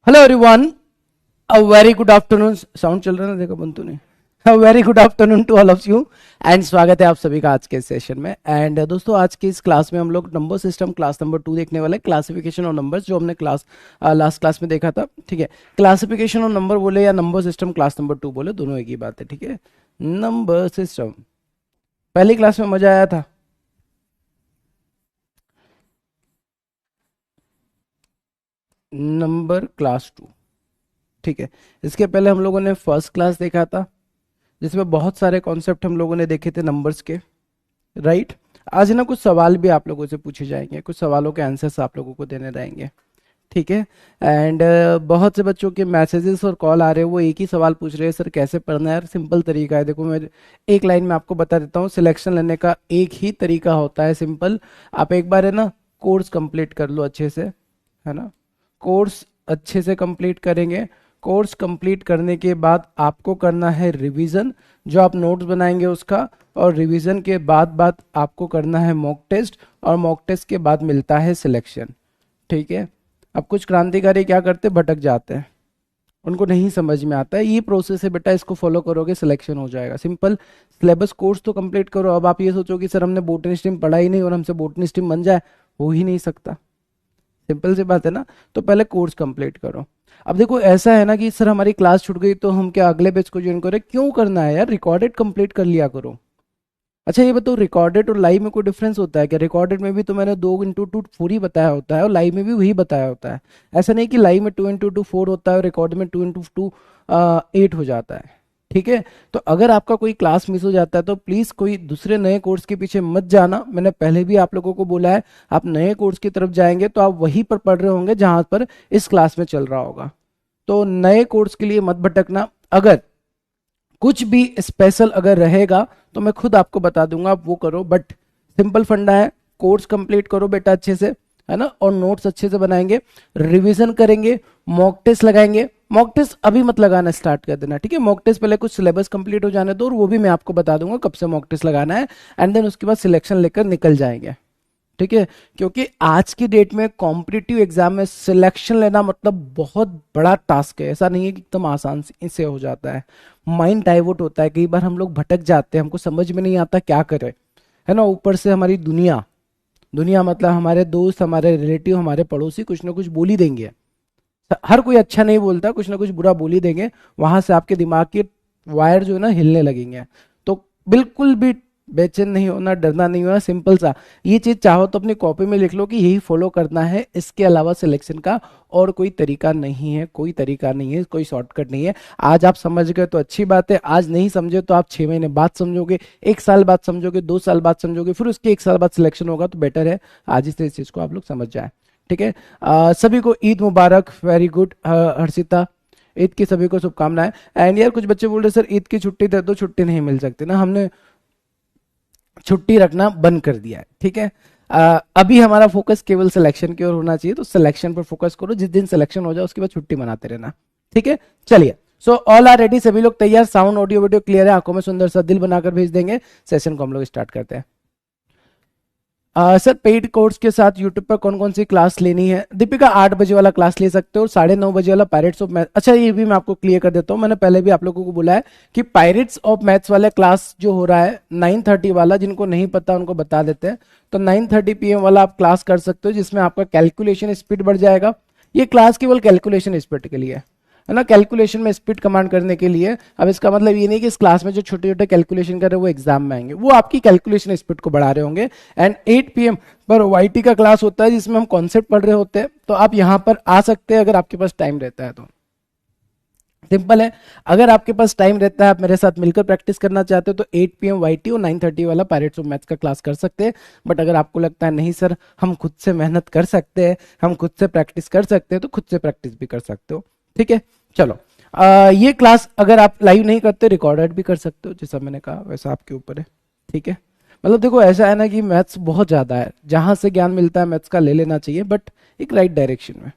Hello everyone, a very good afternoon. Sound चल रहा है ना, देखो बंतु ने। A very good afternoon to all of you and स्वागत है आप सभी का आज के सेशन में। एंड दोस्तों, आज की इस क्लास में हम लोग नंबर सिस्टम क्लास नंबर 2 देखने वाले, क्लासिफिकेशन ऑफ नंबर्स, जो हमने क्लास लास्ट क्लास में देखा था। ठीक है, क्लासिफिकेशन ऑफ नंबर बोले या नंबर सिस्टम क्लास नंबर 2 बोले, दोनों एक ही बात है। ठीक है, नंबर सिस्टम पहली क्लास में मजा आया था। नंबर क्लास 2, ठीक है। इसके पहले हम लोगों ने फर्स्ट क्लास देखा था, जिसमें बहुत सारे कॉन्सेप्ट हम लोगों ने देखे थे नंबर्स के, राइट। आज ना कुछ सवाल भी आप लोगों से पूछे जाएंगे, कुछ सवालों के आंसर्स आप लोगों को देने रहेंगे, ठीक है। एंड बहुत से बच्चों के मैसेजेस और कॉल आ रहे हैं, वो एक ही सवाल पूछ रहे हैं, सर कैसे पढ़ना है। यार सिंपल तरीका है, देखो मैं एक लाइन में आपको बता देता हूँ। सिलेक्शन लेने का एक ही तरीका होता है, सिंपल। आप एक बार है ना कोर्स कंप्लीट कर लो अच्छे से, है ना। कोर्स अच्छे से कंप्लीट करेंगे, कोर्स कंप्लीट करने के बाद आपको करना है रिवीजन, जो आप नोट्स बनाएंगे उसका, और रिवीजन के बाद आपको करना है मॉक टेस्ट, और मॉक टेस्ट के बाद मिलता है सिलेक्शन, ठीक है। अब कुछ क्रांतिकारी क्या करते, भटक जाते हैं, उनको नहीं समझ में आता है। ये प्रोसेस है बेटा, इसको फॉलो करोगे सिलेक्शन हो जाएगा, सिंपल। सिलेबस कोर्स तो कंप्लीट करो। अब आप ये सोचो कि सर हमने बोटनी स्ट्रीम पढ़ा ही नहीं और हमसे बोटनी स्ट्रीम बन जाए, हो ही नहीं सकता। सिंपल सी बात है ना। तो पहले कोर्स कंप्लीट करो। अब देखो ऐसा है ना कि सर हमारी क्लास छूट गई तो हम क्या अगले बैच को ज्वाइन करें? क्यों करना है यार, रिकॉर्डेड कंप्लीट कर लिया करो। अच्छा ये बताओ, रिकॉर्डेड और लाइव में कोई डिफरेंस होता है क्या? रिकॉर्डेड में भी तो मैंने 2x2 4 ही बताया होता है, और लाइव में भी वही बताया होता है। ऐसा नहीं कि लाइव में 2x2 4 होता है और रिकॉर्ड में 2x2 8 हो जाता है, ठीक है। तो अगर आपका कोई क्लास मिस हो जाता है तो प्लीज कोई दूसरे नए कोर्स के पीछे मत जाना। मैंने पहले भी आप लोगों को बोला है, आप नए कोर्स की तरफ जाएंगे तो आप वहीं पर पढ़ रहे होंगे जहां पर इस क्लास में चल रहा होगा। तो नए कोर्स के लिए मत भटकना। अगर कुछ भी स्पेशल अगर रहेगा तो मैं खुद आपको बता दूंगा, आप वो करो। बट सिंपल फंडा है, कोर्स कंप्लीट करो बेटा अच्छे से, है ना, और नोट्स अच्छे से बनाएंगे, रिवीजन करेंगे, मॉक टेस्ट लगाएंगे। मॉक टेस्ट अभी मत लगाना, स्टार्ट कर देना, ठीक है। मॉक टेस्ट पहले कुछ सिलेबस कंप्लीट हो जाने दो, और वो भी मैं आपको बता दूंगा कब से मॉक टेस्ट लगाना है। एंड देन उसके बाद सिलेक्शन लेकर निकल जाएंगे, ठीक है। क्योंकि आज की डेट में कॉम्पिटिटिव एग्जाम में सिलेक्शन लेना मतलब बहुत बड़ा टास्क है। ऐसा नहीं है कि एकदम आसान से हो जाता है, माइंड डाइवर्ट होता है। कई बार हम लोग भटक जाते हैं, हमको समझ में नहीं आता क्या करें, है ना। ऊपर से हमारी दुनिया दुनिया मतलब हमारे दोस्त, हमारे रिलेटिव, हमारे पड़ोसी कुछ ना कुछ बोल ही देंगे। हर कोई अच्छा नहीं बोलता, कुछ ना कुछ बुरा बोल ही देंगे। वहां से आपके दिमाग के वायर जो है ना हिलने लगेंगे। तो बिल्कुल भी बेचैन नहीं होना, डरना नहीं होना। सिंपल सा ये चीज चाहो तो अपनी कॉपी में लिख लो कि यही फॉलो करना है, इसके अलावा सिलेक्शन का और कोई तरीका नहीं है, कोई तरीका नहीं है, कोई शॉर्टकट नहीं है। आज आप समझ गए तो अच्छी बात है, आज नहीं समझे तो आप 6 महीने बाद समझोगे, 1 साल बाद समझोगे, 2 साल बाद समझोगे, फिर उसके 1 साल बाद सिलेक्शन होगा। तो बेटर है आज ही से इस चीज को आप लोग समझ जाए, ठीक है। सभी को ईद मुबारक, वेरी गुड हर्षिता, ईद की सभी को शुभकामनाएं। एंड यार कुछ बच्चे बोल रहे सर ईद की छुट्टी दे दो, छुट्टी नहीं मिल सकती ना, हमने छुट्टी रखना बंद कर दिया है, ठीक है। अभी हमारा फोकस केवल सिलेक्शन की ओर होना चाहिए, तो सिलेक्शन पर फोकस करो। जिस दिन सिलेक्शन हो जाए उसके बाद छुट्टी मनाते रहना, ठीक है। चलिए, सो ऑल आर रेडी, सभी लोग तैयार, साउंड ऑडियो वीडियो क्लियर है, आंखों में सुंदर सा दिल बनाकर भेज देंगे। सेशन को हम लोग स्टार्ट करते हैं। सर पेड कोर्स के साथ यूट्यूब पर कौन कौन सी क्लास लेनी है? दीपिका 8 बजे वाला क्लास ले सकते हो, 9:30 बजे वाला पायरेट्स ऑफ मैथ। अच्छा ये भी मैं आपको क्लियर कर देता हूँ, मैंने पहले भी आप लोगों को बोला है कि पायरेट्स ऑफ मैथ्स वाले क्लास जो हो रहा है 9:30 वाला, जिनको नहीं पता उनको बता देते हैं। तो 9:30 PM वाला आप क्लास कर सकते हो, जिसमें आपका कैलकुलेशन स्पीड बढ़ जाएगा। ये क्लास केवल कैलकुलेशन स्पीड के लिए है ना, कैलकुलेशन में स्पीड कमांड करने के लिए। अब इसका मतलब ये नहीं कि इस क्लास में जो छोटे छोटे कैलकुलेशन कर रहे हैं वो एग्जाम में आएंगे, वो आपकी कैलकुलेशन स्पीड को बढ़ा रहे होंगे। एंड 8 PM पर वाईटी का क्लास होता है, जिसमें हम कॉन्सेप्ट पढ़ रहे होते हैं। तो आप यहाँ पर आ सकते हैं अगर आपके पास टाइम रहता है तो। सिंपल है, अगर आपके पास टाइम रहता है, आप मेरे साथ मिलकर प्रैक्टिस करना चाहते हो तो 8 PM वाईटी और 9:30 वाला पायरेट्स ऑफ मैथ्स का क्लास कर सकते हैं। बट अगर आपको लगता है नहीं सर हम खुद से मेहनत कर सकते हैं, हम खुद से प्रैक्टिस कर सकते हैं, तो खुद से प्रैक्टिस भी कर सकते हो, ठीक है। चलो ये क्लास अगर आप लाइव नहीं करते रिकॉर्डेड भी कर सकते हो, जैसा मैंने कहा वैसा आपके ऊपर है, ठीक है। मतलब देखो ऐसा है ना कि मैथ्स बहुत ज्यादा है, जहां से ज्ञान मिलता है मैथ्स का ले लेना चाहिए, बट एक राइट डायरेक्शन में,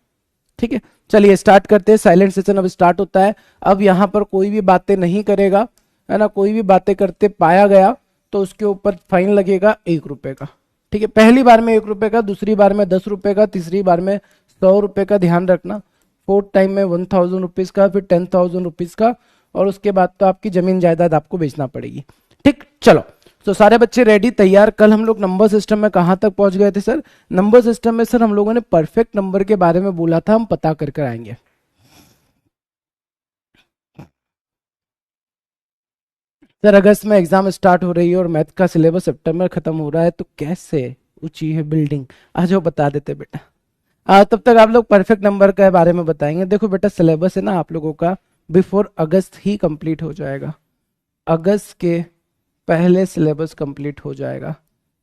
ठीक है। चलिए स्टार्ट करते हैं, साइलेंट सेशन अब स्टार्ट होता है। अब यहाँ पर कोई भी बातें नहीं करेगा, है ना, कोई भी बातें करते पाया गया तो उसके ऊपर फाइन लगेगा 1 रुपए का, ठीक है। पहली बार में 1 रुपए का, दूसरी बार में 10 रुपए का, तीसरी बार में 100 रुपए का, ध्यान रखना। 4th टाइम में 1000 रुपीज का, फिर 10,000 रुपीज का, और उसके बाद तो आपकी जमीन जायदाद आपको बेचना पड़ेगी। ठीक, चलो। तो सारे बच्चे रेडी, तैयार। कल हम लोग नंबर सिस्टम में कहां तक पहुंच गए थे सर? नंबर सिस्टम में सर हम लोगों ने परफेक्ट नंबर के बारे में बोला था, हम पता कर कर आएंगे। सर अगस्त में एग्जाम स्टार्ट हो रही है और मैथ का सिलेबस सितंबर खत्म हो रहा है, तो कैसे ऊंची है बिल्डिंग? आ जाओ बता देते बेटा। तब तक आप लोग परफेक्ट नंबर के बारे में बताएंगे। देखो बेटा, सिलेबस है ना आप लोगों का बिफोर अगस्त ही कंप्लीट हो जाएगा। अगस्त के पहले सिलेबस कंप्लीट हो जाएगा,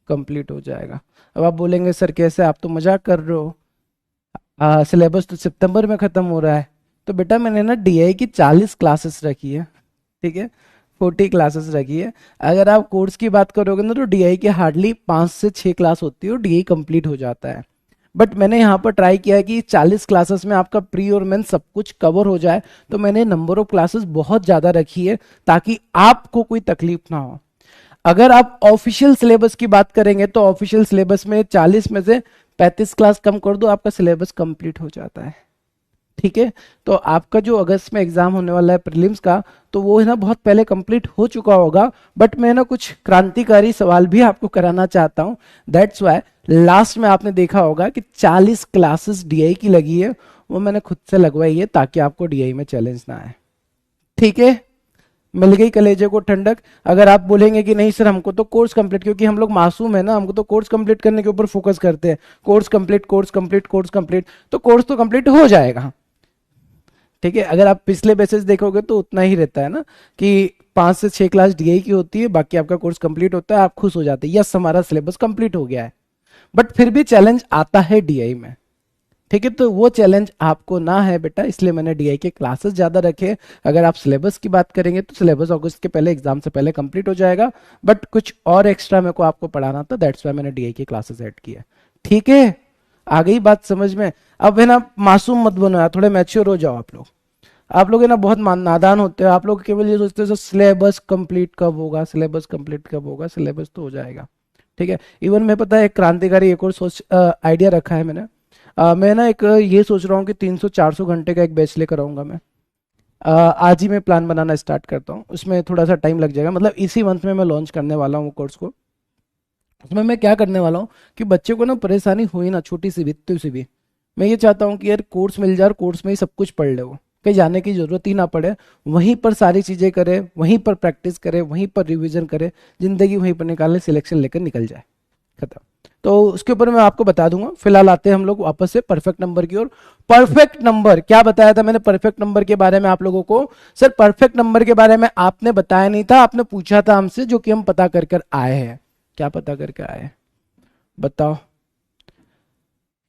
कंप्लीट हो जाएगा। अब आप बोलेंगे सर कैसे, आप तो मजाक कर रहे हो, सिलेबस तो सितंबर में खत्म हो रहा है। तो बेटा मैंने ना डीआई की 40 क्लासेस रखी है, ठीक है, 40 क्लासेस रखी है। अगर आप कोर्स की बात करोगे ना तो डीआई की हार्डली 5 से 6 क्लास होती है और डीआई कंप्लीट हो जाता है। बट मैंने यहाँ पर ट्राई किया कि 40 क्लासेस में आपका प्री और मेन सब कुछ कवर हो जाए, तो मैंने नंबर ऑफ क्लासेस बहुत ज्यादा रखी है ताकि आपको कोई तकलीफ ना हो। अगर आप ऑफिशियल सिलेबस की बात करेंगे तो ऑफिशियल सिलेबस में 40 में से 35 क्लास कम कर दो, आपका सिलेबस कंप्लीट हो जाता है। ठीक है, तो आपका जो अगस्त में एग्जाम होने वाला है प्रीलिम्स का, तो वो है ना बहुत पहले कंप्लीट हो चुका होगा। बट मैं ना कुछ क्रांतिकारी सवाल भी आपको कराना चाहता हूं। दैट्स वाई लास्ट में आपने देखा होगा कि 40 क्लासेस डीआई की लगी है, वो मैंने खुद से लगवाई है ताकि आपको डीआई में चैलेंज ना आए। ठीक है, मिल गई कलेजे को ठंडक। अगर आप बोलेंगे कि नहीं सर हमको तो कोर्स कंप्लीट, क्योंकि हम लोग मासूम है ना, हमको तो कोर्स कंप्लीट करने के ऊपर फोकस करते हैं, course complete course complete course complete, तो कोर्स तो कंप्लीट हो जाएगा। ठीक है, अगर आप पिछले बेसिस देखोगे तो उतना ही रहता है ना कि 5 से 6 क्लास डीआई की होती है, बाकी आपका कोर्स कंप्लीट होता है, आप खुश हो जाते हैं यस हमारा सिलेबस कंप्लीट हो गया है। बट फिर भी चैलेंज आता है डीआई में। ठीक है, तो वो चैलेंज आपको ना है बेटा, इसलिए मैंने डीआई के क्लासेस ज्यादा रखे। अगर आप सिलेबस की बात करेंगे तो सिलेबस अगस्त के पहले एग्जाम से पहले कंप्लीट हो जाएगा, बट कुछ और एक्स्ट्रा मेरे को आपको पढ़ाना था, दैट्स वाई मैंने डीआई के क्लासेस ऐड किए। ठीक है, आ गई बात समझ में? अब है ना मासूम मत बनो यार, थोड़े मैच्योर हो जाओ आप लोग। आप लोग है ना बहुत नादान होते हो, आप लोग केवल ये सोचते हो सिलेबस कंप्लीट कब होगा, सिलेबस कंप्लीट कब होगा, सिलेबस तो हो जाएगा। ठीक है, इवन मैं पता है एक क्रांतिकारी एक और सोच आइडिया रखा है मैंने। मैं ना एक ये सोच रहा हूँ कि 300-400 घंटे का एक बैच लेकर आऊंगा मैं। आज ही मैं प्लान बनाना स्टार्ट करता हूँ, उसमें थोड़ा सा टाइम लग जाएगा, मतलब इसी मंथ में मैं लॉन्च करने वाला हूँ कोर्स को। उसमें मैं क्या करने वाला हूँ कि बच्चे को ना परेशानी हुई ना छोटी सी भी इतनी सी भी, मैं ये चाहता हूँ कि यार कोर्स मिल जाए और कोर्स में ही सब कुछ पढ़ ले, वो कहीं जाने की जरूरत ही ना पड़े, वहीं पर सारी चीजें करे, वहीं पर प्रैक्टिस करे, वहीं पर रिवीजन करे, जिंदगी वहीं पर निकाले, सिलेक्शन लेकर निकल जाए, खत्म। तो उसके ऊपर मैं आपको बता दूंगा। फिलहाल आते हैं हम लोग वापस से परफेक्ट नंबर की ओर। परफेक्ट नंबर क्या बताया था मैंने परफेक्ट नंबर के बारे में आप लोगों को? सर परफेक्ट नंबर के बारे में आपने बताया नहीं था, आपने पूछा था हमसे, जो कि हम पता कर कर आए हैं। क्या पता करके आए हैं बताओ,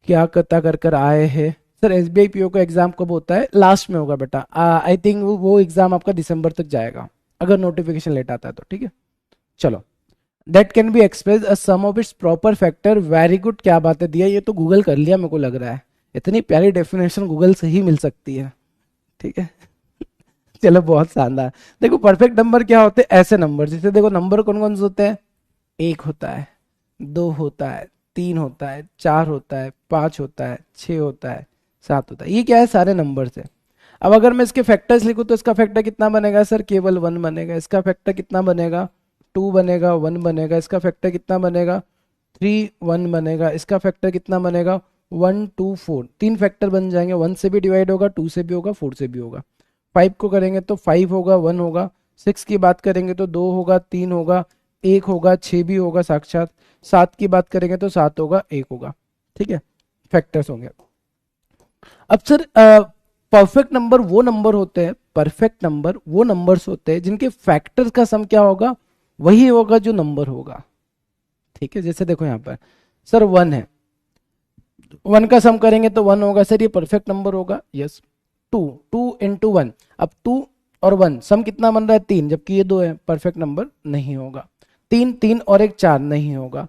क्या पता कर कर आए हैं? सर एसबीआई पीओ का एग्जाम कब होता है? लास्ट में होगा बेटा, आई थिंक वो एग्जाम आपका दिसंबर तक जाएगा, अगर नोटिफिकेशन लेट आता है तो। ठीक है, चलो। That can be express a sum of its proper factor, very good, क्या बात है, दिया ये तो गूगल कर लिया मेरे को लग रहा है, इतनी प्यारी डेफिनेशन गूगल से ही मिल सकती है। ठीक है चलो बहुत शानदार। देखो परफेक्ट नंबर क्या होते हैं? ऐसे नंबर, जैसे देखो नंबर कौन कौन से होते हैं? 1 होता है, 2 होता है, 3 होता है, 4 होता है, 5 होता है, 6 होता है, 7 होता है, ये क्या है? सारे नंबर है। अब अगर मैं इसके फैक्टर्स लिखूं तो इसका फैक्टर कितना बनेगा सर? केवल 1 बनेगा। इसका फैक्टर कितना बनेगा? 2 बनेगा, 1 बनेगा। इसका फैक्टर कितना बनेगा? 3, 1 बनेगा। इसका फैक्टर कितना बनेगा? 1, 2, 4, 3 फैक्टर बन जाएंगे। 1 से भी डिवाइड होगा, 2 से भी होगा, 4 से भी होगा। 5 को करेंगे तो 5 होगा, 1 होगा। 6 की बात करेंगे तो 2 होगा, 3 होगा, 1 होगा, 6 भी होगा साक्षात। 7 की बात करेंगे तो 7 होगा, 1 होगा। ठीक है, फैक्टर्स होंगे। अब सर परफेक्ट नंबर वो नंबर होते हैं, परफेक्ट नंबर वो नंबर्स होते हैं जिनके फैक्टर्स का सम क्या होगा? वही होगा जो नंबर होगा। ठीक है, जैसे देखो यहाँ पर सर 1 है, 1 का सम करेंगे तो 1 होगा सर, ये परफेक्ट नंबर होगा। यस, 2, 2 इंटू 1, अब 2 और 1 सम कितना बन रहा है? 3, जबकि ये 2 है, परफेक्ट नंबर नहीं होगा। 3, 3 और 1 4 नहीं होगा।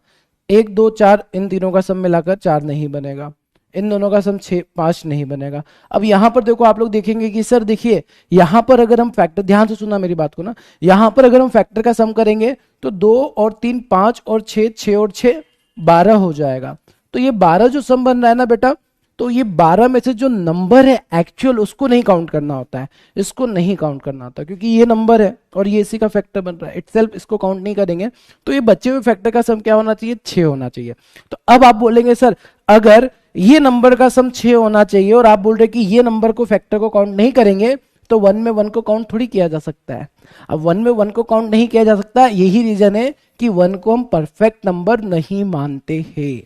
1, 2, 4 इन तीनों का सम मिलाकर 4 नहीं बनेगा। इन दोनों का सम 6, 5 नहीं बनेगा। अब यहां पर देखो आप लोग देखेंगे कि सर देखिए यहां पर अगर हम फैक्टर, ध्यान से सुनना मेरी बात को ना, यहां पर अगर हम फैक्टर का सम करेंगे तो 2 और 3 5 और 6, 6 और 6 12 हो जाएगा। तो ये 12 जो सम बन रहा है ना बेटा, तो ये 12 में से जो नंबर है एक्चुअल उसको नहीं काउंट करना होता है, इसको नहीं काउंट करना होता, क्योंकि ये नंबर है और ये इसी का फैक्टर बन रहा है, इटसेल्फ इसको काउंट नहीं करेंगे। तो ये बचे हुए फैक्टर का सम क्या होना चाहिए, 6 होना चाहिए। तो अब आप बोलेंगे सर अगर ये नंबर का सम 6 होना चाहिए और आप बोल रहे कि ये नंबर को फैक्टर को काउंट नहीं करेंगे, तो 1 में 1 को काउंट थोड़ी किया जा सकता है। अब 1 में 1 को काउंट नहीं किया जा सकता, यही रीजन है कि 1 को हम परफेक्ट नंबर नहीं मानते हैं।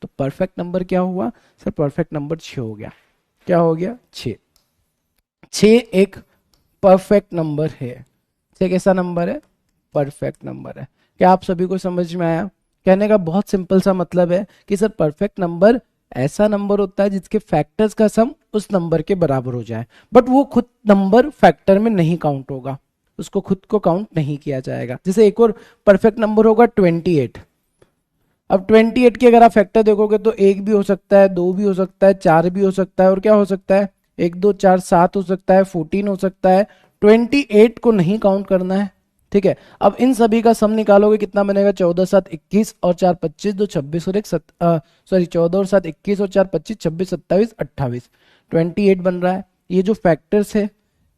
तो परफेक्ट नंबर क्या हुआ सर, परफेक्ट नंबर 6 हो गया। क्या हो गया, 6। 6 एक परफेक्ट नंबर है। 6 कैसा नंबर है, परफेक्ट नंबर है। क्या आप सभी को समझ में आया? कहने का बहुत सिंपल सा मतलब है कि सर परफेक्ट नंबर ऐसा नंबर होता है जिसके फैक्टर्स का सम उस नंबर के बराबर हो जाए, बट वो खुद नंबर फैक्टर में नहीं काउंट होगा, उसको खुद को काउंट नहीं किया जाएगा। जैसे एक और परफेक्ट नंबर होगा 28। अब 28 के अगर आप फैक्टर देखोगे तो 1 भी हो सकता है, 2 भी हो सकता है, 4 भी हो सकता है, और क्या हो सकता है, 1 2 4 7 हो सकता है, 14 हो सकता है। 28 को नहीं काउंट करना है, ठीक है। अब इन सभी का सम निकालोगे कितना बनेगा, 14 7 21 और 4 25, 2 26 और 1 सॉरी 14 और 7 21 और 4 25 26 27 28, 28 बन रहा है। ये जो फैक्टर्स है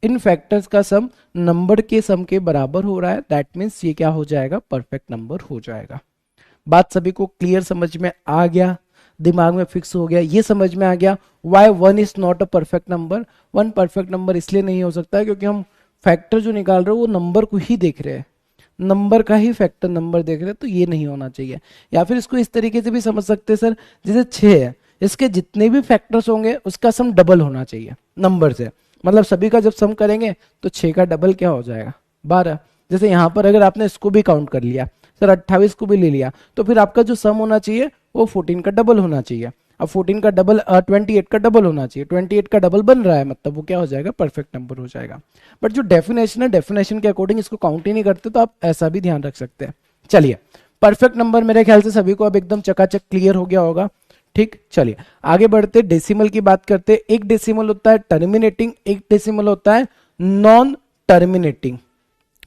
इन फैक्टर्स का सम नंबर के सम के बराबर हो रहा है, दैट मीन्स ये क्या हो जाएगा, परफेक्ट नंबर हो जाएगा। बात सभी को क्लियर समझ में आ गया, दिमाग में फिक्स हो गया, ये समझ में आ गया why 1 is not a perfect number. 1 perfect number इसलिए नहीं हो सकता है क्योंकि हम फैक्टर जो निकाल रहे हो वो नंबर को ही देख रहे हैं, नंबर का ही फैक्टर नंबर देख रहे हैं, तो ये नहीं होना चाहिए। या फिर इसको इस तरीके से भी समझ सकते हैं सर, जैसे 6 है, इसके जितने भी फैक्टर्स होंगे उसका सम डबल होना चाहिए नंबर से, मतलब सभी का जब सम करेंगे तो 6 का डबल क्या हो जाएगा, 12। जैसे यहाँ पर अगर आपने इसको भी काउंट कर लिया सर, 28 को भी ले लिया, तो फिर आपका जो सम होना चाहिए वो 14 का डबल होना चाहिए। अब 14 का डबल 28 का डबल होना चाहिए, 28 का डबल बन रहा है, मतलब वो क्या हो जाएगा, परफेक्ट नंबर हो जाएगा। बट जो डेफिनेशन है, डेफिनेशन के अकॉर्डिंग इसको काउंट ही नहीं करते, तो आप ऐसा भी ध्यान रख सकते हैं। चलिए, परफेक्ट नंबर मेरे ख्याल से सभी को अब एकदम चकाचक क्लियर हो गया होगा, ठीक। चलिए आगे बढ़ते, डेसिमल की बात करते। एक डेसिमल होता है टर्मिनेटिंग, एक डेसिमल होता है नॉन टर्मिनेटिंग,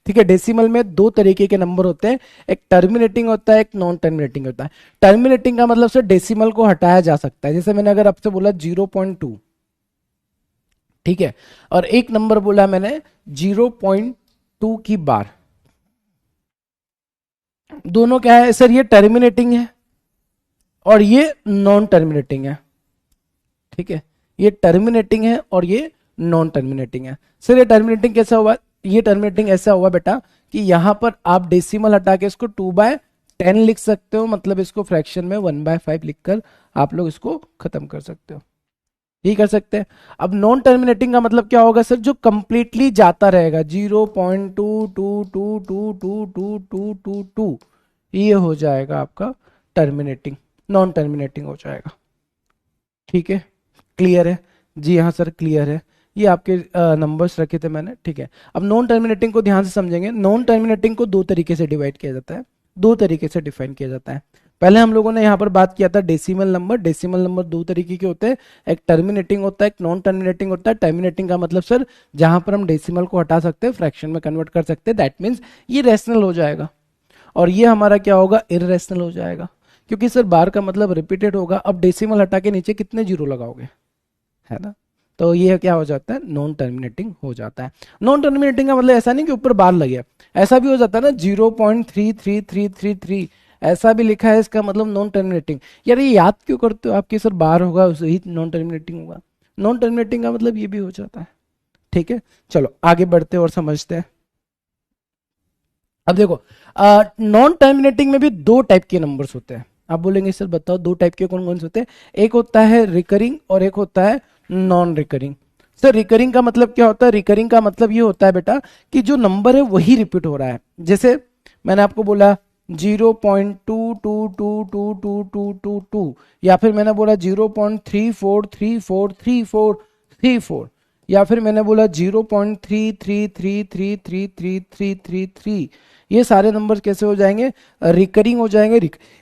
ठीक है। डेसिमल में दो तरीके के नंबर होते हैं, एक टर्मिनेटिंग होता है, एक नॉन टर्मिनेटिंग होता है। टर्मिनेटिंग का मतलब से डेसिमल को हटाया जा सकता है, जैसे मैंने अगर आपसे बोला 0.2, ठीक है, और एक नंबर बोला मैंने 0.2 की बार, दोनों क्या है सर, ये टर्मिनेटिंग है और ये नॉन टर्मिनेटिंग है, ठीक है। ये टर्मिनेटिंग है और ये नॉन टर्मिनेटिंग है। सर ये टर्मिनेटिंग कैसा हुआ, ये टर्मिनेटिंग ऐसा हुआ बेटा कि यहां पर आप डेसिमल हटा के इसको 2/10 लिख सकते हो, मतलब इसको फ्रैक्शन में 1/5 लिखकर आप लोग इसको खत्म कर सकते हो, ये कर सकते हैं। अब नॉन टर्मिनेटिंग का मतलब क्या होगा सर, जो कंप्लीटली जाता रहेगा, 0.222222222, ये हो जाएगा आपका टर्मिनेटिंग, नॉन टर्मिनेटिंग हो जाएगा, ठीक है। क्लियर है जी, हाँ सर क्लियर है, ये आपके नंबर्स रखे थे मैंने, ठीक है। अब नॉन टर्मिनेटिंग को ध्यान से समझेंगे। नॉन टर्मिनेटिंग को दो तरीके से डिवाइड किया जाता है, दो तरीके से डिफाइन किया जाता है। पहले हम लोगों ने यहाँ पर बात किया था डेसिमल नंबर। डेसिमल नंबर दो तरीके के होते हैं, एक टर्मिनेटिंग होता है, एक नॉन टर्मिनेटिंग होता है। टर्मिनेटिंग का मतलब सर जहां पर हम डेसिमल को हटा सकते हैं, फ्रैक्शन में कन्वर्ट कर सकते हैं, दैट मीन्स ये रैशनल हो जाएगा, और ये हमारा क्या होगा, इररेशनल हो जाएगा, क्योंकि सर बार का मतलब रिपीटेड होगा। अब डेसिमल हटा के नीचे कितने जीरो लगाओगे, है ना, तो ये क्या हो जाता है, नॉन टर्मिनेटिंग हो जाता है। नॉन टर्मिनेटिंग का मतलब ऐसा नहीं कि ऊपर बार लगे, ऐसा भी हो जाता है ना, 0.3333, ऐसा भी लिखा है, इसका मतलब नॉन टर्मिनेटिंग। यार ये याद क्यों करते हो आपकी, सर बार होगा उससे नॉन टर्मिनेटिंग होगा, नॉन टर्मिनेटिंग का मतलब ये भी हो जाता है, ठीक है। चलो आगे बढ़ते और समझते हैं। अब देखो, नॉन टर्मिनेटिंग में भी दो टाइप के नंबर्स होते हैं। आप बोलेंगे सर बताओ दो टाइप के कौन कौन से होते हैं। एक होता है रिकरिंग और एक होता है नॉन रिकरिंग। सर रिकरिंग का मतलब क्या होता है, रिकरिंग का मतलब ये होता है बेटा कि जो नंबर है वही रिपीट हो रहा है। जैसे मैंने आपको बोला 0.22222222, या फिर मैंने बोला 0.34343434, या फिर मैंने बोला 0.33333333, ये सारे नंबर कैसे हो जाएंगे, रिकरिंग हो जाएंगे।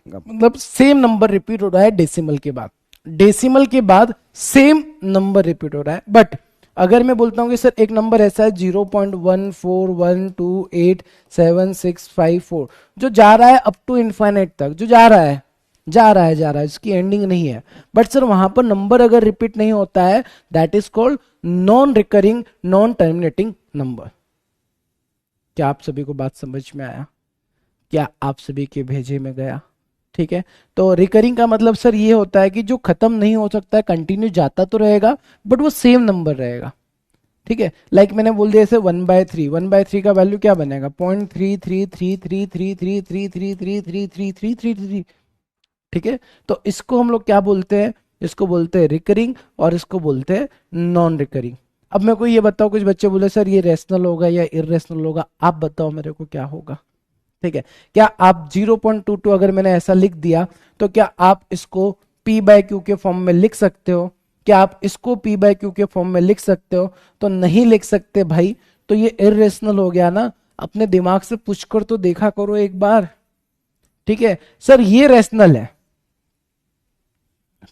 मतलब सेम नंबर रिपीट हो रहा है डेसिमल के बाद, डेसिमल के बाद सेम नंबर रिपीट हो रहा है। बट अगर मैं बोलता हूँ कि सर एक नंबर ऐसा है 0.141287654, जो जा रहा है अप टू इनफाइनाइट तक, जो जा रहा है, जा रहा है, इसकी एंडिंग नहीं है। बट सर वहां पर नंबर अगर रिपीट नहीं होता है, that is called non recurring non terminating number. क्या आप सभी को बात समझ में आया? क्या आप सभी के भेजे में गया? ठीक है, तो रिकरिंग का मतलब सर ये होता है कि जो खत्म नहीं हो सकता है, कंटिन्यू जाता तो रहेगा बट वो सेम नंबर रहेगा। ठीक है, लाइक मैंने बोल दिया जैसे 1/3, 1/3 का वैल्यू क्या बनेगा? 0.33333333333333। ठीक है, तो इसको हम लोग क्या बोलते हैं? इसको बोलते हैं रिकरिंग और इसको बोलते हैं नॉन रिकरिंग। अब मेरे को ये बताओ, कुछ बच्चे बोले सर ये रेशनल होगा या इरेशनल होगा, आप बताओ मेरे को क्या होगा? ठीक है, क्या आप 0.22 अगर मैंने ऐसा लिख दिया तो क्या आप इसको P/Q के फॉर्म में लिख सकते हो? क्या आप इसको P/Q के फॉर्म में लिख सकते हो? तो नहीं लिख सकते भाई, तो ये इरेशनल हो गया ना। अपने दिमाग से पूछ कर तो देखा करो एक बार। ठीक है सर, ये रैशनल है।